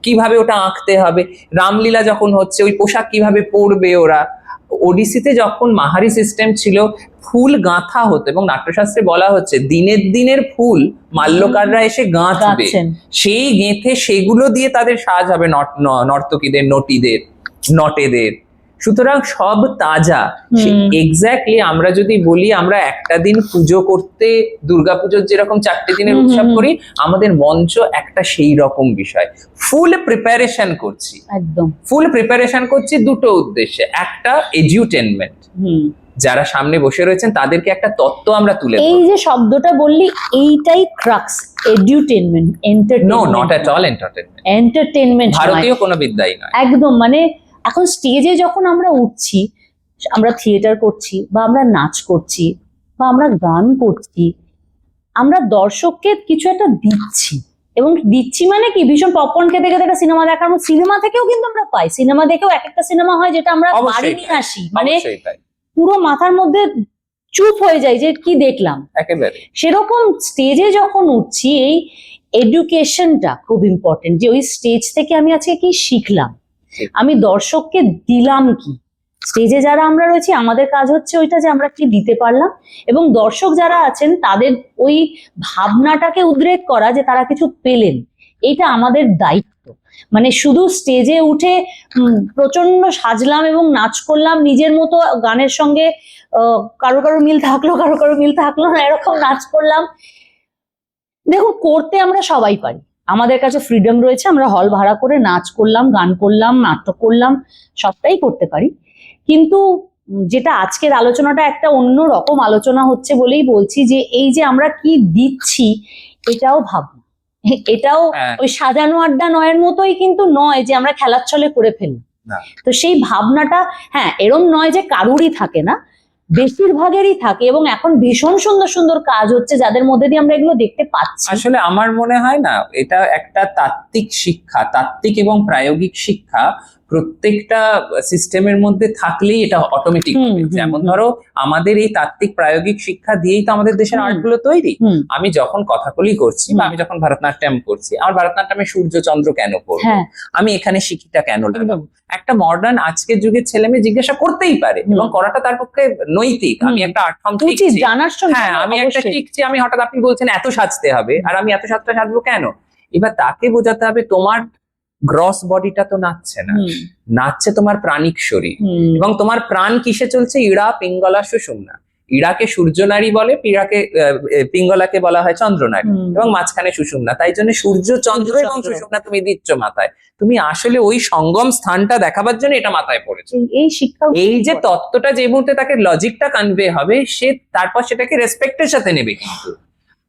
কিভাবে ওটা আঁকতে হবে। রামলীলা যখন হচ্ছে, ওই পোশাক কিভাবে পরবে ওরা। ওডিসিতে যখন মাহারি সিস্টেম ছিল, ফুল গাঁথা হতো, এবং নাট্যশাস্ত্রে বলা হচ্ছে দিনের ফুল মাল্যকাররা এসে গাঁথবে, সেই গেঁথে সেগুলো দিয়ে তাদের সাজ হবে নর্তকীদের, নটেদের। সুতরাং সব তাজা। এক্স্যাক্টলি আমরা যদি বলি আমরা একটা দিন পুজো করতে, দুর্গাপুজোর যেরকম 4টে দিনের উৎসব করি, আমাদের মঞ্চ একটা সেই রকম বিষয়। ফুল প্রিপারেশন করছি দুটো উদ্দেশ্যে, একটা এডুটেনমেন্ট, যারা সামনে বসে রয়েছেন তাদেরকে একটা তত্ত্ব আমরা তুলে ধরব। এই যে শব্দটা বললি, এইটাই crux, edutainment, entertainment. No, not at all entertainment, ভারতীয় কোনো বিদ্যাই নয়। একদম, মানে এখন স্টেজে যখন আমরা উঠছি, আমরা থিয়েটার করছি বা আমরা নাচ করছি বা আমরা গান করছি, আমরা দর্শককে কিছু একটা দিচ্ছি। এবং দিচ্ছি মানে কি, ভীষণ পপকর্ন খেতে খেতে একটা সিনেমা দেখার মতো, সিনেমা থেকেও কিন্তু আমরা পাই, সিনেমা দেখেও এক একটা সিনেমা হয় যেটা আমরা অবশ্যই বাড়ি নিয়ে তাই, আসি, মানে অবশ্যই তাই, পুরো মাথার মধ্যে চুপ হয়ে যায় যে কি দেখলাম। একেবারে। সেরকম স্টেজে যখন উঠছি, এই এডুকেশনটা খুব ইম্পর্টেন্ট, যে ওই স্টেজ থেকে আমি আজকে কি শিখলাম, ঠিক। আমি দর্শককে দিলাম কি। স্টেজে যারা আমরা রয়েছি আমাদের কাজ হচ্ছে ওইটা, যে আমরা কি দিতে পারলাম, এবং দর্শক যারা আছেন তাদের ওই ভাবনাটাকে উদ্রেক করা যে তারা কিছু পেলেন, এইটা আমাদের দায়িত্ব। মানে শুধু স্টেজে উঠে প্রচন্ড সাজলাম এবং নাচ করলাম নিজের মতো গানের সঙ্গে, কারো কারো মিল থাকলো কারো কারো মিল থাকলো না, এরকম নাচ করলাম। দেখুন, করতে আমরা সবাই পারি, আমাদের কাছে ফ্রিডম রয়েছে, আমরা হল ভাড়া করে নাচ করলাম, গান করলাম, নাটক করলাম, সবটাই করতে পারি। কিন্তু যেটা আজকের আলোচনাটা একটা অন্য রকম আলোচনা হচ্ছে বলেই বলছি, যে এই যে আমরা কি দিচ্ছি এটাও ভাবনা, এটাও ওই সাজানো আড্ডা নয়ের মতোই কিন্তু নয় যে আমরা খেলার ছলে করে ফেলি। তো সেই ভাবনাটা, হ্যাঁ, এরম নয় যে কারুরই থাকে না, বেশিরভাগেরই থাকে, এবং এখন ভীষণ সুন্দর সুন্দর কাজ হচ্ছে যাদের মধ্যে দিয়ে আমরা এগুলো দেখতে পাচ্ছি। আসলে আমার মনে হয় না, এটা একটা তাত্ত্বিক শিক্ষা, তাত্ত্বিক এবং প্রায়োগিক শিক্ষা প্রত্যেকটা সিস্টেমের মধ্যে থাকলেই এটা অটোমেটিক হবে। যেমন ধরো আমাদের এই তাত্ত্বিক প্রায়োগিক শিক্ষা দিয়েই তো আমাদের দেশের আর্ট গুলো তৈরি। আমি যখন কথাকলি করছি বা আমি যখন ভারতনাট্যম করছি, আমার ভারতনাট্যমে সূর্য চন্দ্র কেন করবো, আমি এখানে শিখিটা কেন লাগাবো, একটা মডার্ন আজকের যুগের ছেলে মেয়ে জিজ্ঞাসা করতেই পারে, এবং করাটা তার পক্ষে নৈতিক। আমি একটা আর্ট ফর্ম শিখছি, হ্যাঁ আমি একটা শিখছি, আমি হঠাৎ আপনি বলছেন এত সাজতে হবে, আর আমি এত সাজবো কেন? এবার তাকে বোঝাতে হবে তোমার গ্রস বডিটা তো নাচছে না, নাচছে তোমার প্রাণিক শরীর। এবং তোমার প্রাণ কিসে চলছে? ইড়া, পিঙ্গলা, সুষুম্না। ইড়াকে সূর্যনারী বলে, পিঙ্গলাকে বলা হয় চন্দ্রনারী, এবং মাঝখানে সুষুম্না। তাই জন্য সূর্য, চন্দ্র এবং সুষুম্না তুমি দিচ্ছ মাথায়। তুমি আসলে ওই সঙ্গম স্থানটা দেখাবার জন্য এটা মাথায় পড়েছে। এই শিক্ষা, এই যে তত্ত্বটা যে মুহূর্তে তাকে লজিকটা কনভে হবে, সে তারপর সেটাকে রেসপেক্টের সাথে নেবে। কিন্তু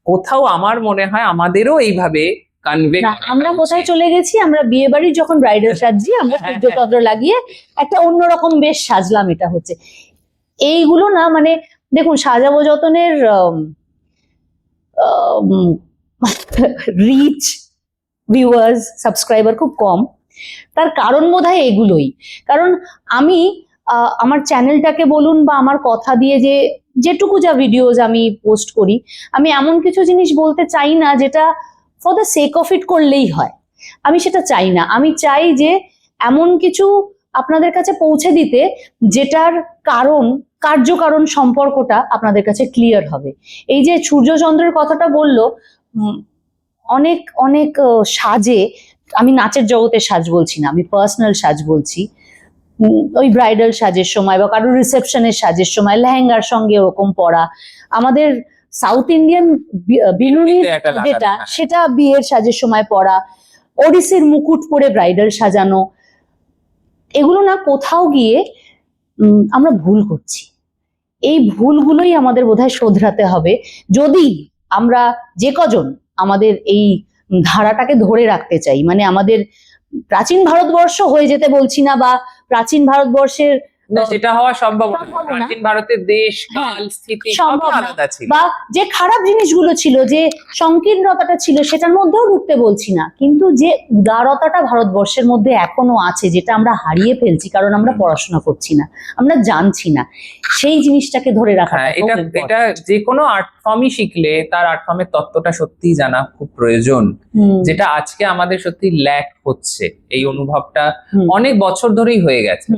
কোথাও আমার মনে হয় আমাদেরও এইভাবে কনভে। আমরা কোথায় চলে গেছি, আমরা বিয়ে বাড়ির যখন ব্রাইডাল সাজছি, আমরা সূর্যচন্দ্র লাগিয়ে একটা অন্যরকম বেশ সাজলাম, এটা হচ্ছে এইগুলো না। মানে দেখুন, সাজাবো যতনের রিচ, ভিউয়ার্স, সাবস্ক্রাইবার খুব কম, তার কারণ বোধহয় এগুলোই। কারণ আমি আমার চ্যানেলটাকে বলুন বা আমার কথা দিয়ে যেটুকু যা ভিডিওজ আমি পোস্ট করি, আমি এমন কিছু জিনিস বলতে চাই না যেটা for the sake of it করলেই হয়, আমি সেটা চাই না। আমি চাই যে এমন কিছু আপনাদের কাছে পৌঁছে দিতে যেটার কার্যকারণ সম্পর্কটা আপনাদের কাছে ক্লিয়ার হবে। এই যে সূর্যচন্দ্রের কথাটা বললো, অনেক অনেক সাজে, আমি নাচের জগতের সাজ বলছি না, আমি পার্সোনাল সাজ বলছি, ওই ব্রাইডাল সাজের সময় বা কারোর রিসেপশনের সাজের সময় লেহেঙ্গার সঙ্গে ওরকম পরা, আমাদের সাউথ ইন্ডিয়ান বিনুনির যেটা, সেটা বিয়ের সাজের সময় পরা, ওড়িশির মুকুট পরে ব্রাইডাল সাজানো, এগুলো না কোথাও গিয়ে আমরা ভুল করছি। এই ভুলগুলোই আমাদের বোধহয় শোধরাতে হবে, যদি আমরা যে কজন আমাদের এই ধারাটাকে ধরে রাখতে চাই। মানে আমাদের প্রাচীন ভারতবর্ষ হয়ে যেতে বলছি না, বা প্রাচীন ভারতবর্ষের সেটা হওয়া সম্ভব না। প্রাচীন ভারতের দেশ, কাল, স্থিতি সব আলাদা ছিল, বা যে খারাপ জিনিসগুলো ছিল, যে সংকীর্ণতাটা ছিল, সেটার মধ্যেও ঢুকতে বলছি না, কিন্তু যে উদারতাটা ভারতবর্ষের মধ্যে এখনো আছে, যেটা আমরা হারিয়ে ফেলছি কারণ আমরা পড়াশোনা করছি না, আমরা জানছি না, সেই জিনিসটাকে ধরে রাখা। এটা যে কোনো আর্ট ফর্মই শিখলে তার আর্ট ফর্মের তত্ত্বটা সত্যিই জানা খুব প্রয়োজন, যেটা আজকে আমাদের সত্যি ল্যাক হচ্ছে। এই অনুভবটা অনেক বছর ধরেই হয়ে গেছে।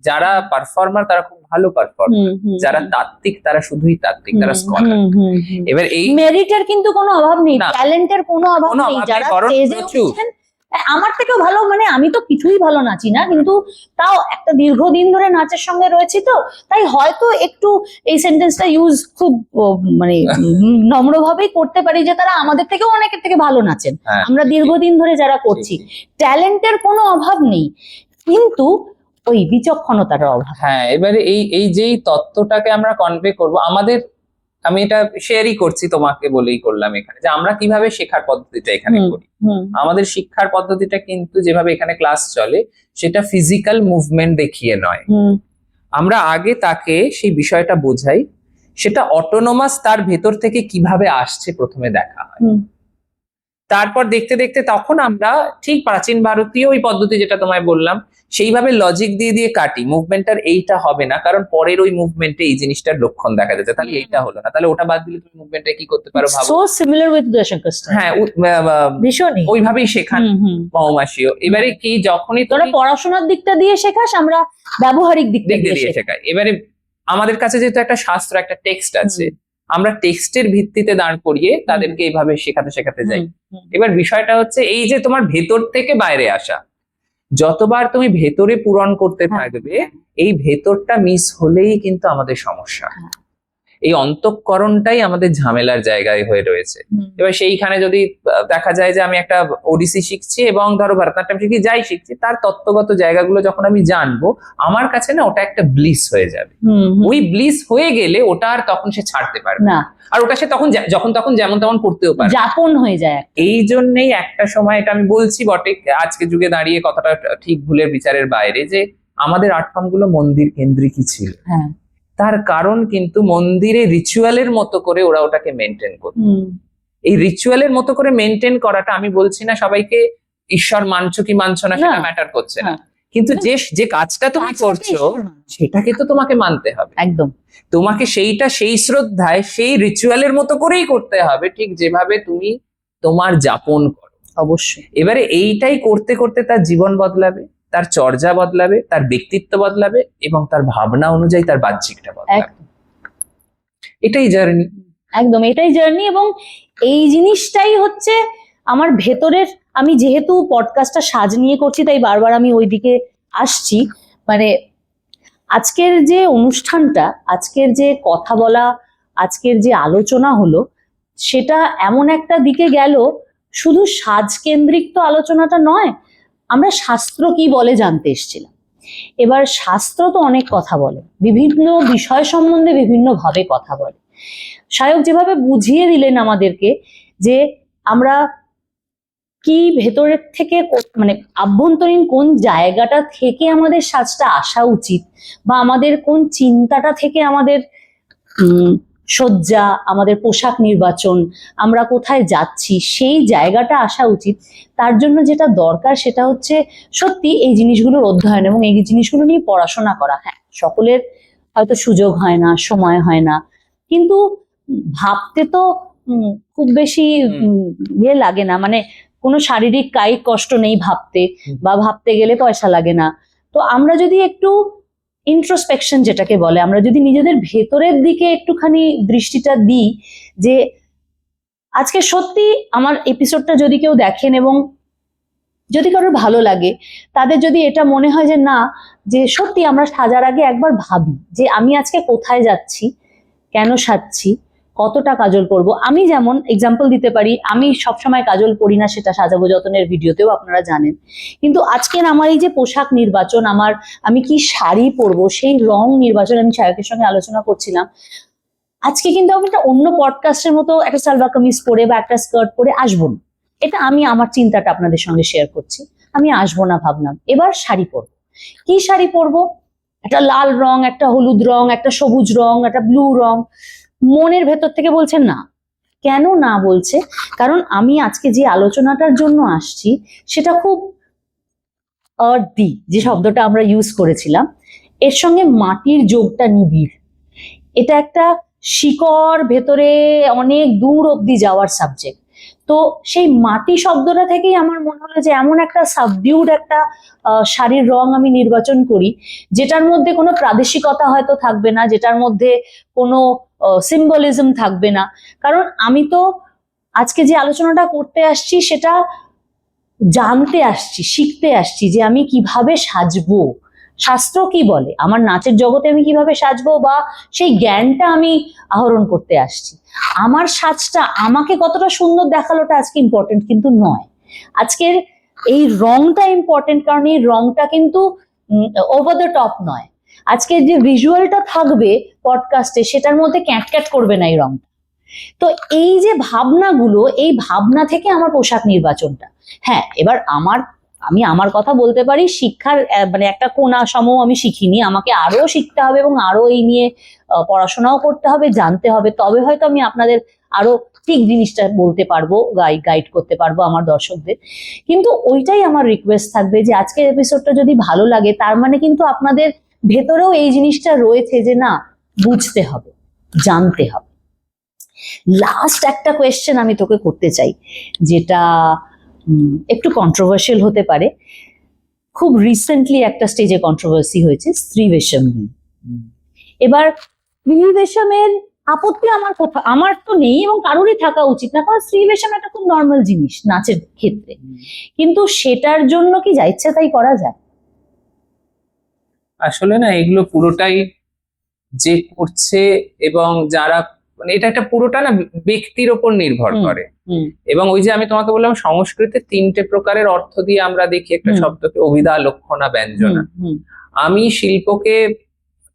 যারা পারফর্মার তারা খুব ভালো পারফর্মার, যারা তাত্ত্বিক তারা শুধুই তাত্ত্বিক, তারা স্কলার। এবার এই মেরিটের কিন্তু কোনো অভাব নেই, ট্যালেন্টের কোনো অভাব নেই, যারা স্টেজে উঠছেন আমার থেকেও ভালো, মানে আমি তো কিছুই ভালো নাচি না, কিন্তু তাও একটা দীর্ঘদিন ধরে নাচের সঙ্গে রয়েছি, তো তাই হয়তো একটু এই সেন্টেন্সটা ইউজ খুব মানে নম্রভাবেই করতে পারি, যে তারা আমাদের থেকেও অনেকের থেকে ভালো নাচেন, আমরা দীর্ঘদিন ধরে যারা করছি। ট্যালেন্টের কোনো অভাব নেই, কিন্তু ওই বিচক্ষণতার অভাব। হ্যাঁ, এবারে এই যেই তত্ত্বটাকে আমরা কনভে করব, আমাদের, আমি এটা শেয়ারই করছি তোমাকে বলেই করলাম এখানে, যে আমরা কিভাবে শেখার পদ্ধতিটা এখানে করি। আমাদের শিক্ষার পদ্ধতিটা কিন্তু যেভাবে এখানে ক্লাস চলে, সেটা ফিজিক্যাল মুভমেন্ট দেখিয়ে নয়, আমরা আগে তাকে সেই বিষয়টা বোঝাই, সেটা অটোনোমাস তার ভেতর থেকে কিভাবে আসছে প্রথমে দেখা হয়। তারপর দেখতে দেখতে তখন আমরা ঠিক প্রাচীন ভারতীয় ওই পদ্ধতি যেটা তোমায় বললাম সেইভাবে লজিক দিয়ে দিয়ে কাটি, মুভমেন্টটার এইটা হবে না কারণ পরের ওই মুভমেন্টে এই জিনিসটার লক্ষণ দেখা যাচ্ছে, তাহলে এইটা হলো না, তাহলে ওটা বাদ দিলে তুমি মুভমেন্টে কি করতে পারো ভাবো। সো সিমিলার উইথ দশঙ্কর স্টাইল। হ্যাঁ, ভীষণই ওইভাবেই শেখান মৌমাছিও। এবারে কি যখনই তোরা পড়াশোনার দিকটা দিয়ে শেখাস, আমরা ব্যবহারিক দিকটা দিয়ে শেখাই। এবারে আমাদের কাছে যেহেতু একটা শাস্ত্র, একটা টেক্সট আছে, আমরা টেক্সটের ভিত্তিতে দাঁড় করিয়ে তাদেরকে এইভাবে শেখাতে শেখাতে যাই। এবার বিষয়টা হচ্ছে এই যে তোমার ভেতর থেকে বাইরে আসা, যতবার তুমি ভেতরে পূরণ করতে থাকবে এই ভেতরটা মিস হলেই কিন্তু আমাদের সমস্যা। এই অন্তঃকরণটাই আমাদের ঝামেলার জায়গায় হয়ে রয়েছে। এবার সেইখানে যদি দেখা যায় যে আমি একটা ওডিসি শিখছি এবং ধরো ভারতনাট্যম শিখছি, যাই শিখছি তার তত্ত্বগত জায়গাগুলো যখন আমি জানবো আমার কাছে না ওটা একটা ব্লিস হয়ে যাবে। ওই ব্লিস হয়ে গেলে ওটা আর তখন সে ছাড়তে পারবে না, আর ওটা সে তখন যখন তখন যেমন তেমন করতেও পারে, যাপন হয়ে যায়। এই জন্যই একটা সময়, এটা আমি বলছি বটে আজকে যুগে দাঁড়িয়ে কথাটা ঠিক ভুলের বিচারের বাইরে, যে আমাদের আর্ট ফর্ম গুলো মন্দির কেন্দ্রিকই ছিল। তার কারণ কিন্তু মন্দিরে রিচুয়ালের মতো করে ওরা ওটাকে মেনটেন করত। এই রিচুয়ালের মতো করে মেনটেন করাটা, আমি বলছি না সবাইকে ঈশ্বর মানছো কি মানছো না সেটা ম্যাটার করছে না, কিন্তু যে কাজটা তুমি করছো সেটাকে তো তোমাকে মানতে হবে। একদম তোমাকে সেইটা সেই শ্রদ্ধায় সেই রিচুয়ালের মতো করেই করতে হবে, ঠিক যেভাবে তুমি তোমার যাপন করো। অবশ্যই এবারে এইটাই করতে করতে তার জীবন বদলাবে, তার চর্যা বদলাবে, তার ব্যক্তিত্ব বদলাবে এবং তার ভাবনা অনুযায়ী তার বাহ্যিকটা বদলাবে। এটাই জার্নি। একদম এটাই জার্নি। এবং এই জিনিসটাই হচ্ছে আমার ভেতরের, আমি যেহেতু পডকাস্টটা সাজ নিয়ে করছি তাই বারবার আমি ওইদিকে আসছি। মানে আজকের যে অনুষ্ঠানটা, আজকের যে কথা বলা, আজকের যে আলোচনা হলো, সেটা এমন একটা দিকে গেল, শুধু সাজ কেন্দ্রিক তো আলোচনাটা নয়, আমরা শাস্ত্র কি বলে জানতে এসেছিলাম। এবার শাস্ত্র তো অনেক কথা বলে, বিভিন্ন বিষয় সম্বন্ধে বিভিন্ন ভাবে কথা বলে। সায়ক যেভাবে বুঝিয়ে দিলেন আমাদেরকে যে আমরা কি ভেতরের থেকে, মানে আভ্যন্তরীণ কোন জায়গাটা থেকে আমাদের সাজটা আসা উচিত, বা আমাদের কোন চিন্তাটা থেকে আমাদের সজ্জা, আমাদের পোশাক নির্বাচন, আমরা কোথায় যাচ্ছি সেই জায়গাটা আসা উচিত, তার জন্য যেটা দরকার সেটা হচ্ছে সত্যি এই জিনিসগুলোর অধ্যয়ন এবং এই জিনিসগুলো নিয়ে পড়াশোনা করা। হ্যাঁ, সকলের হয়তো সুযোগ হয় না, সময় হয় না, কিন্তু ভাবতে তো খুব বেশি ইয়ে লাগে না, মানে কোনো শারীরিক কায়িক কষ্ট নেই ভাবতে, বা ভাবতে গেলে পয়সা লাগে না। তো আমরা যদি একটু ইন্ট্রোস্পেকশন যেটাকে বলে, আমরা যদি নিজেদের ভেতরের দিকে একটুখানি দৃষ্টিটা দিই, যে আজকে সত্যি আমার এপিসোডটা যদি কেউ দেখেন এবং যদি কারোর ভালো লাগে, তাদের যদি এটা মনে হয় যে না, যে সত্যি আমরা সাজার আগে একবার ভাবি যে আমি আজকে কোথায় যাচ্ছি, কেন সাজছি, কতটা কাজল করব। আমি যেমন এক্সাম্পল দিতে পারি, আমি সবসময় কাজল করি না, সেটা সাজাবো যতনের ভিডিওতেও আপনারা জানেন, কিন্তু আজকের আমার এই যে পোশাক নির্বাচন, আমি কি শাড়ি পরবো সেই রং নির্বাচন, আমি সায়কের সঙ্গে আলোচনা করছিলাম, আজকে কিন্তু আমি একটা অন্য পডকাস্টের মতো একটা সালভার কামিজ পরে বা একটা স্কার্ট পরে আসবো না। এটা আমি আমার চিন্তাটা আপনাদের সঙ্গে শেয়ার করছি। আমি আসবো না, ভাবলাম এবার শাড়ি পরবো। কি শাড়ি পরবো? একটা লাল রং, একটা হলুদ রং, একটা সবুজ রং, একটা ব্লু রং। মনের ভেতর থেকে বলছে না। কেন না বলছে? কারণ আমি আজকে যে আলোচনাটার জন্য আসছি সেটা খুব আর্থি, যে শব্দটা আমরা ইউজ করেছিলাম, এর সঙ্গে মাটির যোগটা নিবিড়। এটা একটা শিকড়, ভেতরে অনেক দূর অব্দি যাওয়ার সাবজেক্ট। তো সেই মাটি শব্দটা থেকেই আমার মনে হলো যে এমন একটা সাবডিউড একটা শাড়ির রং আমি নির্বাচন করি, যেটার মধ্যে কোনো প্রাদেশিকতা হয়তো থাকবে না, যেটার মধ্যে কোনো সিম্বলিজম থাকবে না। কারণ আমি তো আজকে যে আলোচনাটা করতে আসছি সেটা জানতে আসছি, শিখতে আসছি যে আমি কিভাবে সাজবো, শাস্ত্র কি বলে, আমার নাচের জগতে আমি কিভাবে সাজবো, বা সেই জ্ঞানটা আমি আহরণ করতে আসছি। আমার সাজটা আমাকে কতটা সুন্দর দেখালোটা আজকে ইম্পর্টেন্ট কিন্তু নয়। আজকের এই রংটা ইম্পর্টেন্ট, কারণ এই রংটা কিন্তু ওভার দ্য টপ নয়। আজকের যে ভিজুয়ালটা থাকবে পডকাস্টে সেটার মধ্যে ক্যাটক্যাট করবে না এই রংটা। তো এই যে ভাবনাগুলো, এই ভাবনা থেকে আমার পোশাক নির্বাচনটা। হ্যাঁ, এবার আমার আমি আমার কথা বলতে পারি, শিক্ষার মানে একটা কোণা সম আমি শিখিনি, আমাকে আরো শিখতে হবে এবং আরো এই নিয়ে পড়াশোনাও করতে হবে, জানতে হবে, তবে হয়তো আমি আপনাদের আরো ঠিক জিনিসটা বলতে পারবো, গাইড করতে পারবো আমার দর্শকদের। কিন্তু ওইটাই আমার রিকোয়েস্ট থাকবে যে আজকের এপিসোডটা যদি ভালো লাগে, তার মানে কিন্তু আপনাদের ভেতরেও এই জিনিসটা রয়েছে যে না, বুঝতে হবে, জানতে হবে। লাস্ট একটা কোয়েশ্চেন আমি তোকে করতে চাই, যেটা একটু কন্ট্রোভার্সিয়াল হতে পারে। খুব রিসেন্টলি একটা স্টেজে কন্ট্রোভার্সি হয়েছে স্ত্রীবেশম নিয়ে। এবার স্ত্রীবেশমের আপত্তি আমার তো নেই এবং কারোরই থাকা উচিত না, কারণ স্ত্রীবেশম একটা খুব নর্মাল জিনিস নাচের ক্ষেত্রে। কিন্তু সেটার জন্য কি যা ইচ্ছা তাই করা যায়? আসলে না, এগুলো পুরোটাই যে করছে এবং যারা, মানে এটা একটা পুরোটা না ব্যক্তির ওপর নির্ভর করে। এবং ওই যে আমি তোমাকে বললাম, সংস্কৃতে 3টে প্রকারের অর্থ দিয়ে আমরা দেখি একটা শব্দকে, অভিধা, লক্ষণা, ব্যঞ্জনা। আমি শিল্পকে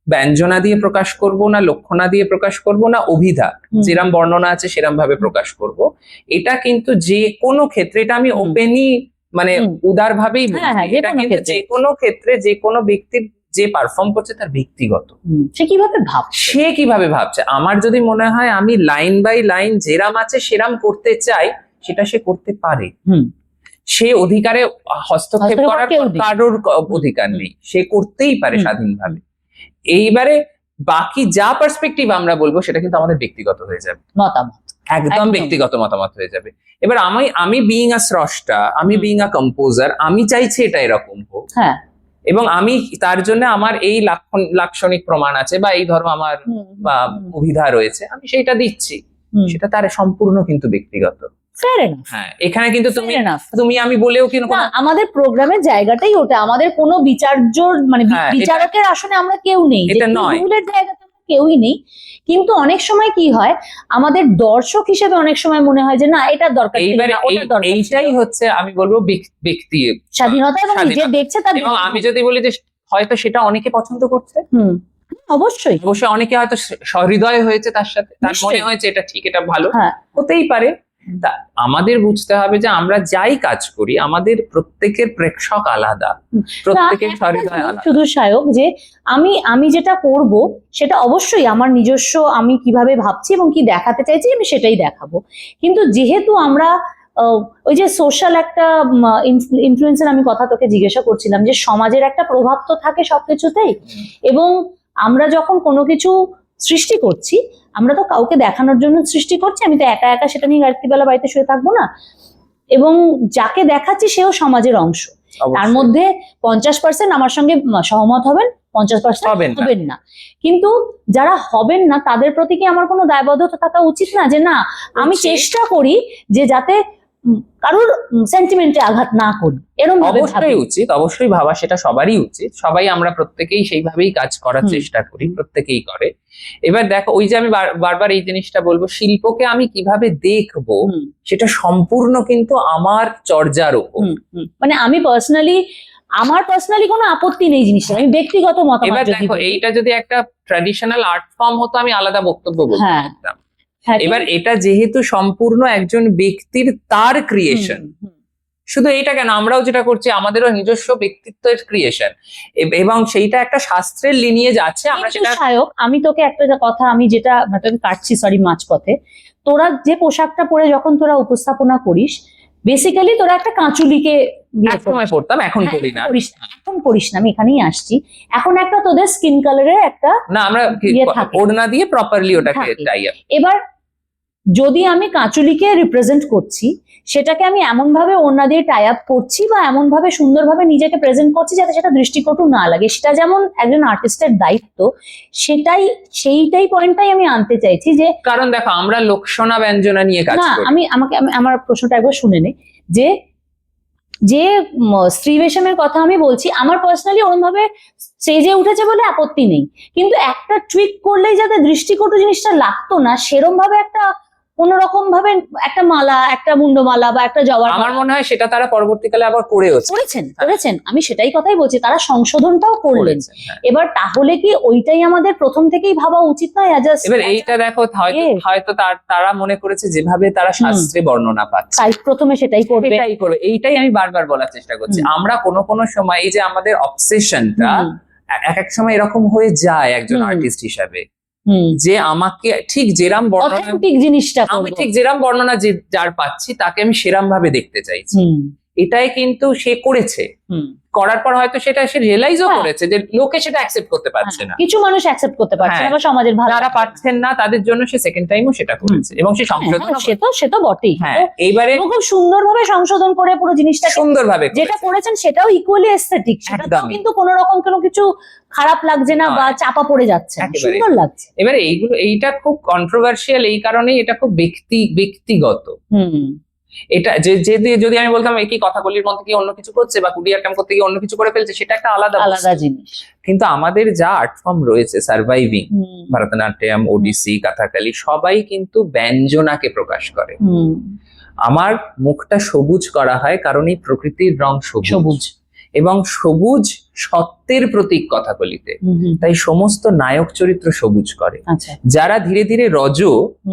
ব্যঞ্জনা দিয়ে প্রকাশ করব না, লক্ষণা দিয়ে প্রকাশ করব না, অভিধা যেরম বর্ণনা আছে সেরম ভাবে প্রকাশ করব। এটা কিন্তু যে কোনো ক্ষেত্রে, এটা আমি ওপেনই মানে উদার ভাবেই বলছি, এটা কিন্তু যে কোনো ক্ষেত্রে যে কোনো ব্যক্তির যে পারফর্ম করছে তার ব্যক্তিগত, সে কিভাবে ভাবছে। আমার যদি মনে হয় আমি লাইন বাই লাইন যেরাম আছে সেরাম করতে চাই, সেটা সে করতে পারে। সে অধিকারে হস্তক্ষেপ করার কারোর অধিকার নেই, সে করতেই পারে স্বাধীনভাবে। এইবারে বাকি যা পার্সপেক্টিভ আমরা বলবো সেটা কিন্তু আমাদের ব্যক্তিগত হয়ে যাবে, মতামত একদম ব্যক্তিগত মতামত হয়ে যাবে। এবার আমি বিইং আ স্রষ্টা, আমি বিইং আ কম্পোজার, আমি চাইছি এটা এরকম হোক, এবং আমি তার জন্য আমার এই লাক্ষণিক প্রমাণ আছে বা এই ধর্ম আমার অভিধা রয়েছে, আমি সেইটা দিচ্ছি, সেটা তার সম্পূর্ণ কিন্তু ব্যক্তিগত। হ্যাঁ, এখানে কিন্তু তুমি আমি বলেও কিন্তু আমাদের প্রোগ্রামের জায়গাটাই ওটা, আমাদের কোনো বিচার্য মানে বিচারকের আসনে আমরা কেউ নেই, এটা নয়, জায়গাতে কেউই নেই। কিন্তু অনেক সময় কি হয়, আমাদের দর্শক হিসেবে অনেক সময় মনে হয় যে না, এটার দরকার, এইটাই হচ্ছে আমি বলবো ব্যক্তি স্বাধীনতা, এবং যে দেখছে তার। এবং আমি যদি বলি যে হয়তো সেটা অনেকে পছন্দ করছে, অবশ্যই অনেকে হয়তো সহৃদয় হয়েছে তার সাথে, তার মনে হয়েছে এটা ঠিক, এটা ভালো, হতেই পারে। তা আমাদের বুঝতে হবে যে আমরা যাই কাজ করি, আমাদের প্রত্যেকের প্রেক্ষক আলাদা, প্রত্যেকের সহৃদয় আলাদা। শুধু সায়ক যে আমি যেটা করব সেটা অবশ্যই আমার নিজস্ব, আমি কিভাবে ভাবছি এবং কি দেখাতে চাইছি আমি সেটাই দেখাবো। কিন্তু যেহেতু আমরা ওই যে সোশ্যাল একটা ইনফ্লুয়েন্সের আমি কথা তোকে জিজ্ঞাসা করছিলাম, যে সমাজের একটা প্রভাব তো থাকে সবকিছুতেই, এবং আমরা যখন কোনো কিছু সৃষ্টি করছি, আমরা তো কাউকে দেখানোর জন্য সৃষ্টি করছি, আমি তো একা একা সেটা নিয়ে রাত্রিবেলা বাড়িতে শুয়ে থাকবো না, এবং যাকে দেখাচ্ছি সেও সমাজের অংশ। তার মধ্যে 50% আমার সঙ্গে সহমত হবেন, 50% হবেন না। কিন্তু যারা হবেন না তাদের প্রতি কি আমার কোনো দায়বদ্ধতা থাকা উচিত না, যে না আমি চেষ্টা করি যে যাতে কারোর সেন্টিমেন্টে আঘাত না করি, এরকম অবশ্যই উচিত, অবশ্যই ভাবা সেটা সবারই উচিত। সবাই আমরা প্রত্যেকেই সেইভাবেই কাজ করার চেষ্টা করি, প্রত্যেকেই করে। এবার দেখো, ওই যে আমি বারবার এই জিনিসটা বলবো, শিল্পকে আমি কিভাবে দেখবো সেটা সম্পূর্ণ কিন্তু আমার চর্যার উপর। মানে আমি আমার পার্সোনালি কোনো আপত্তি নেই জিনিসটা, আমি ব্যক্তিগত মতামত। এবার দেখো, এইটা যদি একটা ট্র্যাডিশনাল আর্ট ফর্ম হতো আমি আলাদা বক্তব্য বলতে পারতাম। এবার এটা যেহেতু সম্পূর্ণ একজন ব্যক্তির তার ক্রিয়েশন, শুধু এইটা কেন, আমরাও যেটা করছি আমাদেরও নিজস্ব ব্যক্তিত্বের ক্রিয়েশন, এবং সেইটা একটা শাস্ত্রের লিনিয়েজ আছে। আমরা সেটা সায়ক, আমি তোকে একটা কথা, আমি যেটা তোকে কাটছি, সরি, মাঝপথে, তোরা যে পোশাকটা পরে যখন তোরা উপস্থাপনা করিস, বেসিক্যালি তোরা একটা কাঁচুলিকে একসময় পড়তাম, এখন করি না, এখন করিস না, আমি এখানেই আসছি। এখন একটা তোদের স্কিন কালারের একটা, না আমরা ওড়না দিয়ে প্রপারলি ওটাকে টাই আপ। এবার যদি আমি কাঁচুলিকে রিপ্রেজেন্ট করছি, সেটাকে আমি এমন ভাবে ওড়না দিয়ে টাই আপ করছি বা এমন ভাবে সুন্দরভাবে নিজেকে প্রেজেন্ট করছি যাতে সেটা দৃষ্টিকটু না লাগে, সেটা যেমন একজন আর্টিস্টের দায়িত্ব, সেইটাই পয়েন্টটাই আমি আনতে চাইছি। যে কারণ দেখো, আমরা লক্ষণা ব্যঞ্জনা নিয়ে কাজ করি। আমার প্রশ্নটা একবার শুনে নে, যে স্ত্রীবেশমের কথা আমি বলছি, আমার পার্সোনালি ওরকম ভাবে স্টেজে উঠেছে বলে আপত্তি নেই, কিন্তু একটা টুইক করলেই যাতে দৃষ্টিকটু জিনিসটা লাগতো না, সেরম ভাবে একটা কোনো রকম ভাবে একটা মালা, একটা মুন্ডমালা বা একটা জবার আমার মনে হয় সেটা তারা পরবর্তীকালে আবার করেছেন। আমি সেটাই কথাই বলছি, তারা সংশোধনটাও করলেন। হ্যাঁ। এবার তাহলে কি ওইটাই আমাদের প্রথম থেকেই ভাবা উচিত নয়? এবার এইটা দেখো, হয়তো তারা মনে করেছে যেভাবে তারা শাস্ত্রে বর্ণনা পাচ্ছে তাই প্রথমে সেটাই করবে। এইটাই আমি বারবার বলার চেষ্টা করছি। আমরা কোনো সময় এই যে আমাদের অবসেশনটা এক এক সময় এরকম হয়ে যায় একজন আর্টিস্ট হিসাবে, যে আমাকে ঠিক যেরাম বর্ণনা, আমি ঠিক যেরাম বর্ণনা যার পাচ্ছি তাকে আমি সেরাম ভাবে দেখতে চাইছি। এটাই কিন্তু সে করেছে, করার পর হয়তো সেটা সে রিয়েলাইজও করেছে যে লোকে সেটা অ্যাকসেপ্ট করতে পারছে না, কিছু মানুষ অ্যাকসেপ্ট করতে পারছে না বা সমাজের ভালো যারা পাচ্ছেন না তাদের জন্য সে সেকেন্ড টাইমও সেটা করেছে এবং সে সংশোধন, সে তো বটেই। হ্যাঁ, এইবারে খুব সুন্দরভাবে সংশোধন করে পুরো জিনিসটা সুন্দরভাবে যেটা করেছেন সেটাও ইকুয়ালি এস্থেটিক, সেটাও কিন্তু কোনো রকম কোনো কিছু খারাপ লাগছে না বা চাপা পড়ে যাচ্ছে, সুন্দর লাগছে। এবারে এইটা খুব কন্ট্রোভার্সিয়াল এই কারণেই, এটা খুব ব্যক্তিগত। এটা যদি আমি বলতাম একই কথাগুলির মধ্যে কি অন্য কিছু করছে বা কুডিয়ার ক্যাম্প করতে গিয়ে অন্য কিছু করে ফেলছে, সেটা একটা আলাদা জিনিস। কিন্তু আমাদের যা আর্ট ফর্ম রয়েছে সার্ভাইভিং, ভরতনাট্যম, ওডিসি, কথাকালি, সবাই কিন্তু ব্যঞ্জনাকে প্রকাশ করে। আমার মুখটা সবুজ করা হয় কারণ এই প্রকৃতির রং সবুজ এবং সবুজ সত্যের প্রতীক কথাকলিতে, তাই সমস্ত নায়ক চরিত্র সবুজ করে। যারা ধীরে ধীরে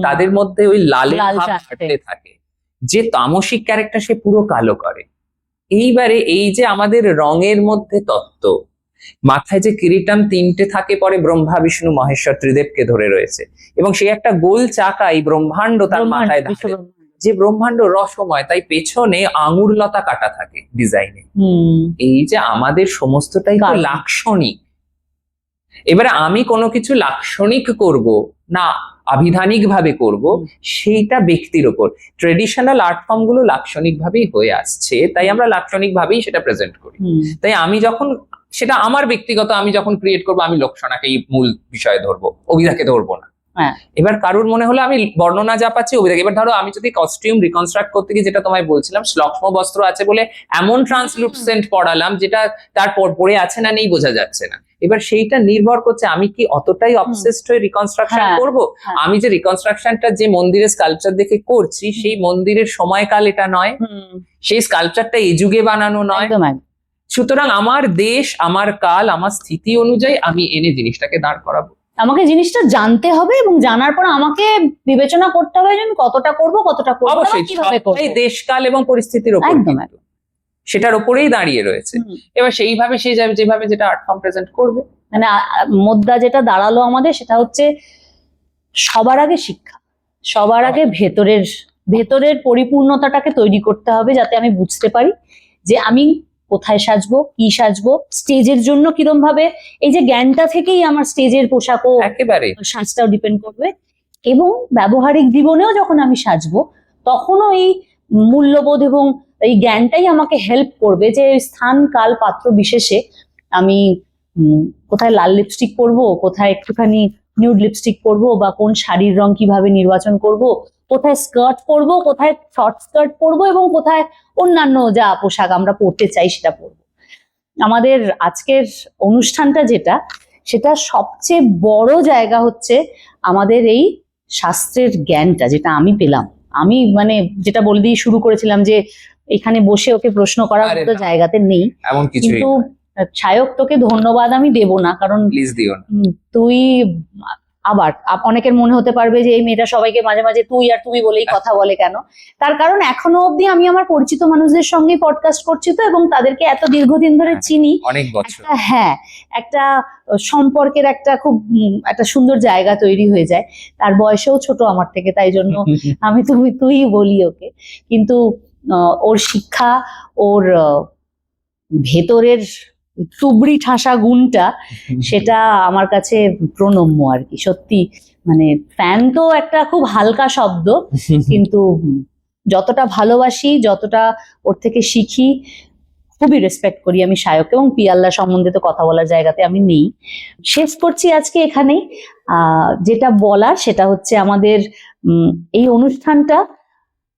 তাদের মধ্যে ওই লালের ভাব হাঁটতে থাকে, যে তামসিক ক্যারেক্টার সে পুরো কালো করে। এইবারে এই যে আমাদের রঙের মধ্যে তত্ত্ব, মাথায় যে কিরিটাম তিনটে থাকে, পরে ব্রহ্মা বিষ্ণু মহেশ্বর ত্রিদেবকে ধরে রয়েছে এবং সেই একটা গোল চাকা, এই ব্রহ্মাণ্ড তার মাথায় থাকে, যে ব্রহ্মাণ্ড রসময়, তাই পেছনে আঙুর লতা কাটা থাকে ডিজাইনে। এই যে আমাদের সমস্তটাই তো লাক্ষণিক। এবারে আমি কোনো কিছু লাক্ষণিক করব না আবিধানিক ভাবে করব, সেইটা ব্যক্তির ওপর। ট্রেডিশনাল আর্ট ফর্ম গুলো লাক্ষণিক ভাবেই হয়ে আসছে, তাই আমরা লাক্ষণিক ভাবেই সেটা প্রেজেন্ট করি। তাই আমি যখন সেটা আমার ব্যক্তিগত, আমি যখন ক্রিয়েট করবো, আমি লক্ষণাকেই মূল বিষয়ে ধরবো, অভিধাকে ধরবো না। এবার কারুর মনে হলো আমি বর্ণনা যা পাচ্ছি অভিধাকে, এবার ধরো আমি যদি কস্টিউম রিকনস্ট্রাক্ট করতে গিয়ে, যেটা তোমায় বলছিলাম, শ্লক্ষ্ম বস্ত্র আছে বলে এমন ট্রান্সলুসেন্ট পড়ালাম যেটা তারপর পরে আছে না নেই বোঝা যাচ্ছে না। এবার সেইটা নির্ভর করছে আমি কি অতটাই অবসেসড হয়ে রিকনস্ট্রাকশন করব। আমি যে রিকনস্ট্রাকশনটা যে মন্দিরের স্কাল্পচার দেখে করছি, সেই মন্দিরের সময়কাল এটা নয়, সেই স্কাল্পচারটা এই যুগে বানানো নয়। সুতরাং আমার দেশ, আমার কাল, আমার স্থিতি অনুযায়ী আমি এনে জিনিসটাকে দাঁড় করাবো। আমাকে জিনিসটা জানতে হবে এবং জানার পর আমাকে বিবেচনা করতে হবে যে আমি কতটা করব, কতটা করব, অবশ্যই সবটাই দেশকাল এবং পরিস্থিতির উপর, সেটার উপরেই দাঁড়িয়ে রয়েছে। এবার সেইভাবে সে যেভাবে যেটা আর্ট ফর্ম প্রেজেন্ট করবে। মানে মুদ্রা যেটা দাঁড়ালো আমাদের, সেটা হচ্ছে সবার আগে শিক্ষা, সবার আগে ভেতরের পরিপূর্ণতাটাকে তৈরি করতে হবে, যাতে আমি বুঝতে পারি যে আমি কোথায় সাজবো, কি সাজবো, স্টেজের জন্য কিরম ভাবে। এই যে জ্ঞানটা থেকেই আমার স্টেজের পোশাকও একেবারে সাজটাও ডিপেন্ড করবে। এবং ব্যবহারিক জীবনেও যখন আমি সাজবো, তখনও এই মূল্যবোধ এবং এই জ্ঞানটাই আমাকে হেল্প করবে যে স্থান, কাল, পাত্র বিশেষে আমি কোথায় লাল লিপস্টিক পরবো, কোথায় একটুখানি নিউড লিপস্টিক পরবো, বা কোন শাড়ির রং কিভাবে নির্বাচন করব, কোথায় স্কার্ট পরবো, কোথায় শর্ট স্কার্ট পরবো, এবং কোথায় অন্যান্য যা পোশাক আমরা পরতে চাই সেটা পরবো। আমাদের আজকের অনুষ্ঠানটা সেটা সবচেয়ে বড় জায়গা হচ্ছে আমাদের এই শাস্ত্রের জ্ঞানটা, যেটা আমি পেলাম। আমি মানে যেটা বলে দিয়ে শুরু করেছিলাম যে এখানে বসে ওকে প্রশ্ন করার মতো জায়গাতে নেই, কিন্তু ছায়ক তোকে ধন্যবাদ আমি দেব না, কারণ তুই আবার অনেকের মনে হতে পারবে যে এই মেয়েটা সবাইকে মাঝে মাঝে তুই আর তুমি বলেই কথা বলে কেন। তার কারণ এখনো অবধি আমি আমার পরিচিত মানুষদের সঙ্গে পডকাস্ট করছি তো, এবং তাদেরকে এত দীর্ঘদিন ধরে চিনি, অনেক বছর, হ্যাঁ, একটা সম্পর্কের একটা খুব একটা সুন্দর জায়গা তৈরি হয়ে যায়। তার বয়সেও ছোট আমার থেকে, তাই জন্য আমি তুই বলি ওকে। কিন্তু ওর শিক্ষা, ওর ভেতরের তুবড়ি ঠাসা গুণটা, সেটা আমার কাছে প্রণম্য আর কি। সত্যি মানে ফ্যান তো একটা খুব হালকা শব্দ, কিন্তু যতটা ভালোবাসি, যতটা ওর থেকে শিখি, খুবই রেসপেক্ট করি আমি সায়ককে, এবং পিয়াল্লা সম্বন্ধে তো কথা বলার জায়গাতে আমি নেই। শেষ করছি আজকে এখানেই। যেটা বলার সেটা হচ্ছে আমাদের এই অনুষ্ঠানটা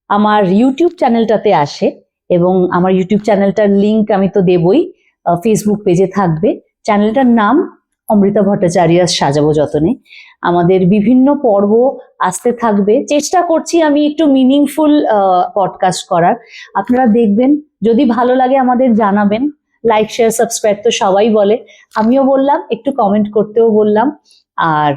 আমার ইউটিউব চ্যানেলটাতে আসে, এবং আমার ইউটিউব চ্যানেলটার লিংক আমি তো দেবই, ফেসবুক পেজে থাকবে। চ্যানেলটার নাম অমৃতা ভট্টাচার্য সাজাবো যতনে। আমাদের বিভিন্ন পর্ব আসতে থাকবে। চেষ্টা করছি আমি একটু মিনিংফুল পডকাস্ট করার। আপনারা দেখবেন, যদি ভালো লাগে আমাদের জানাবেন। লাইক, শেয়ার, সাবস্ক্রাইব তো সবাই বলে, আমিও বললাম, একটু কমেন্ট করতেও বললাম। আর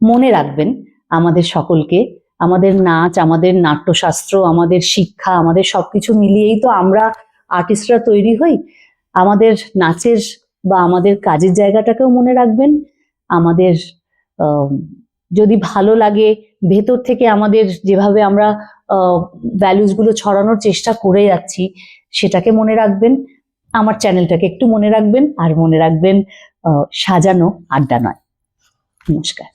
মনে রাখবেন আমাদের সকলকে, আমাদের নাচ, আমাদের নাট্যশাস্ত্র, আমাদের শিক্ষা, আমাদের সবকিছু মিলিয়েই তো আমরা আর্টিস্টরা তৈরি হই। আমাদের নাচের বা আমাদের কাজের জায়গাটাকেও মনে রাখবেন। আমাদের যদি ভালো লাগে, ভেতর থেকে আমাদের যেভাবে আমরা ভ্যালুসগুলো ছড়ানোর চেষ্টা করে যাচ্ছি, সেটাকে মনে রাখবেন। আমার চ্যানেলটাকে একটু মনে রাখবেন, আর মনে রাখবেন সাজানো আড্ডা নয়। নমস্কার।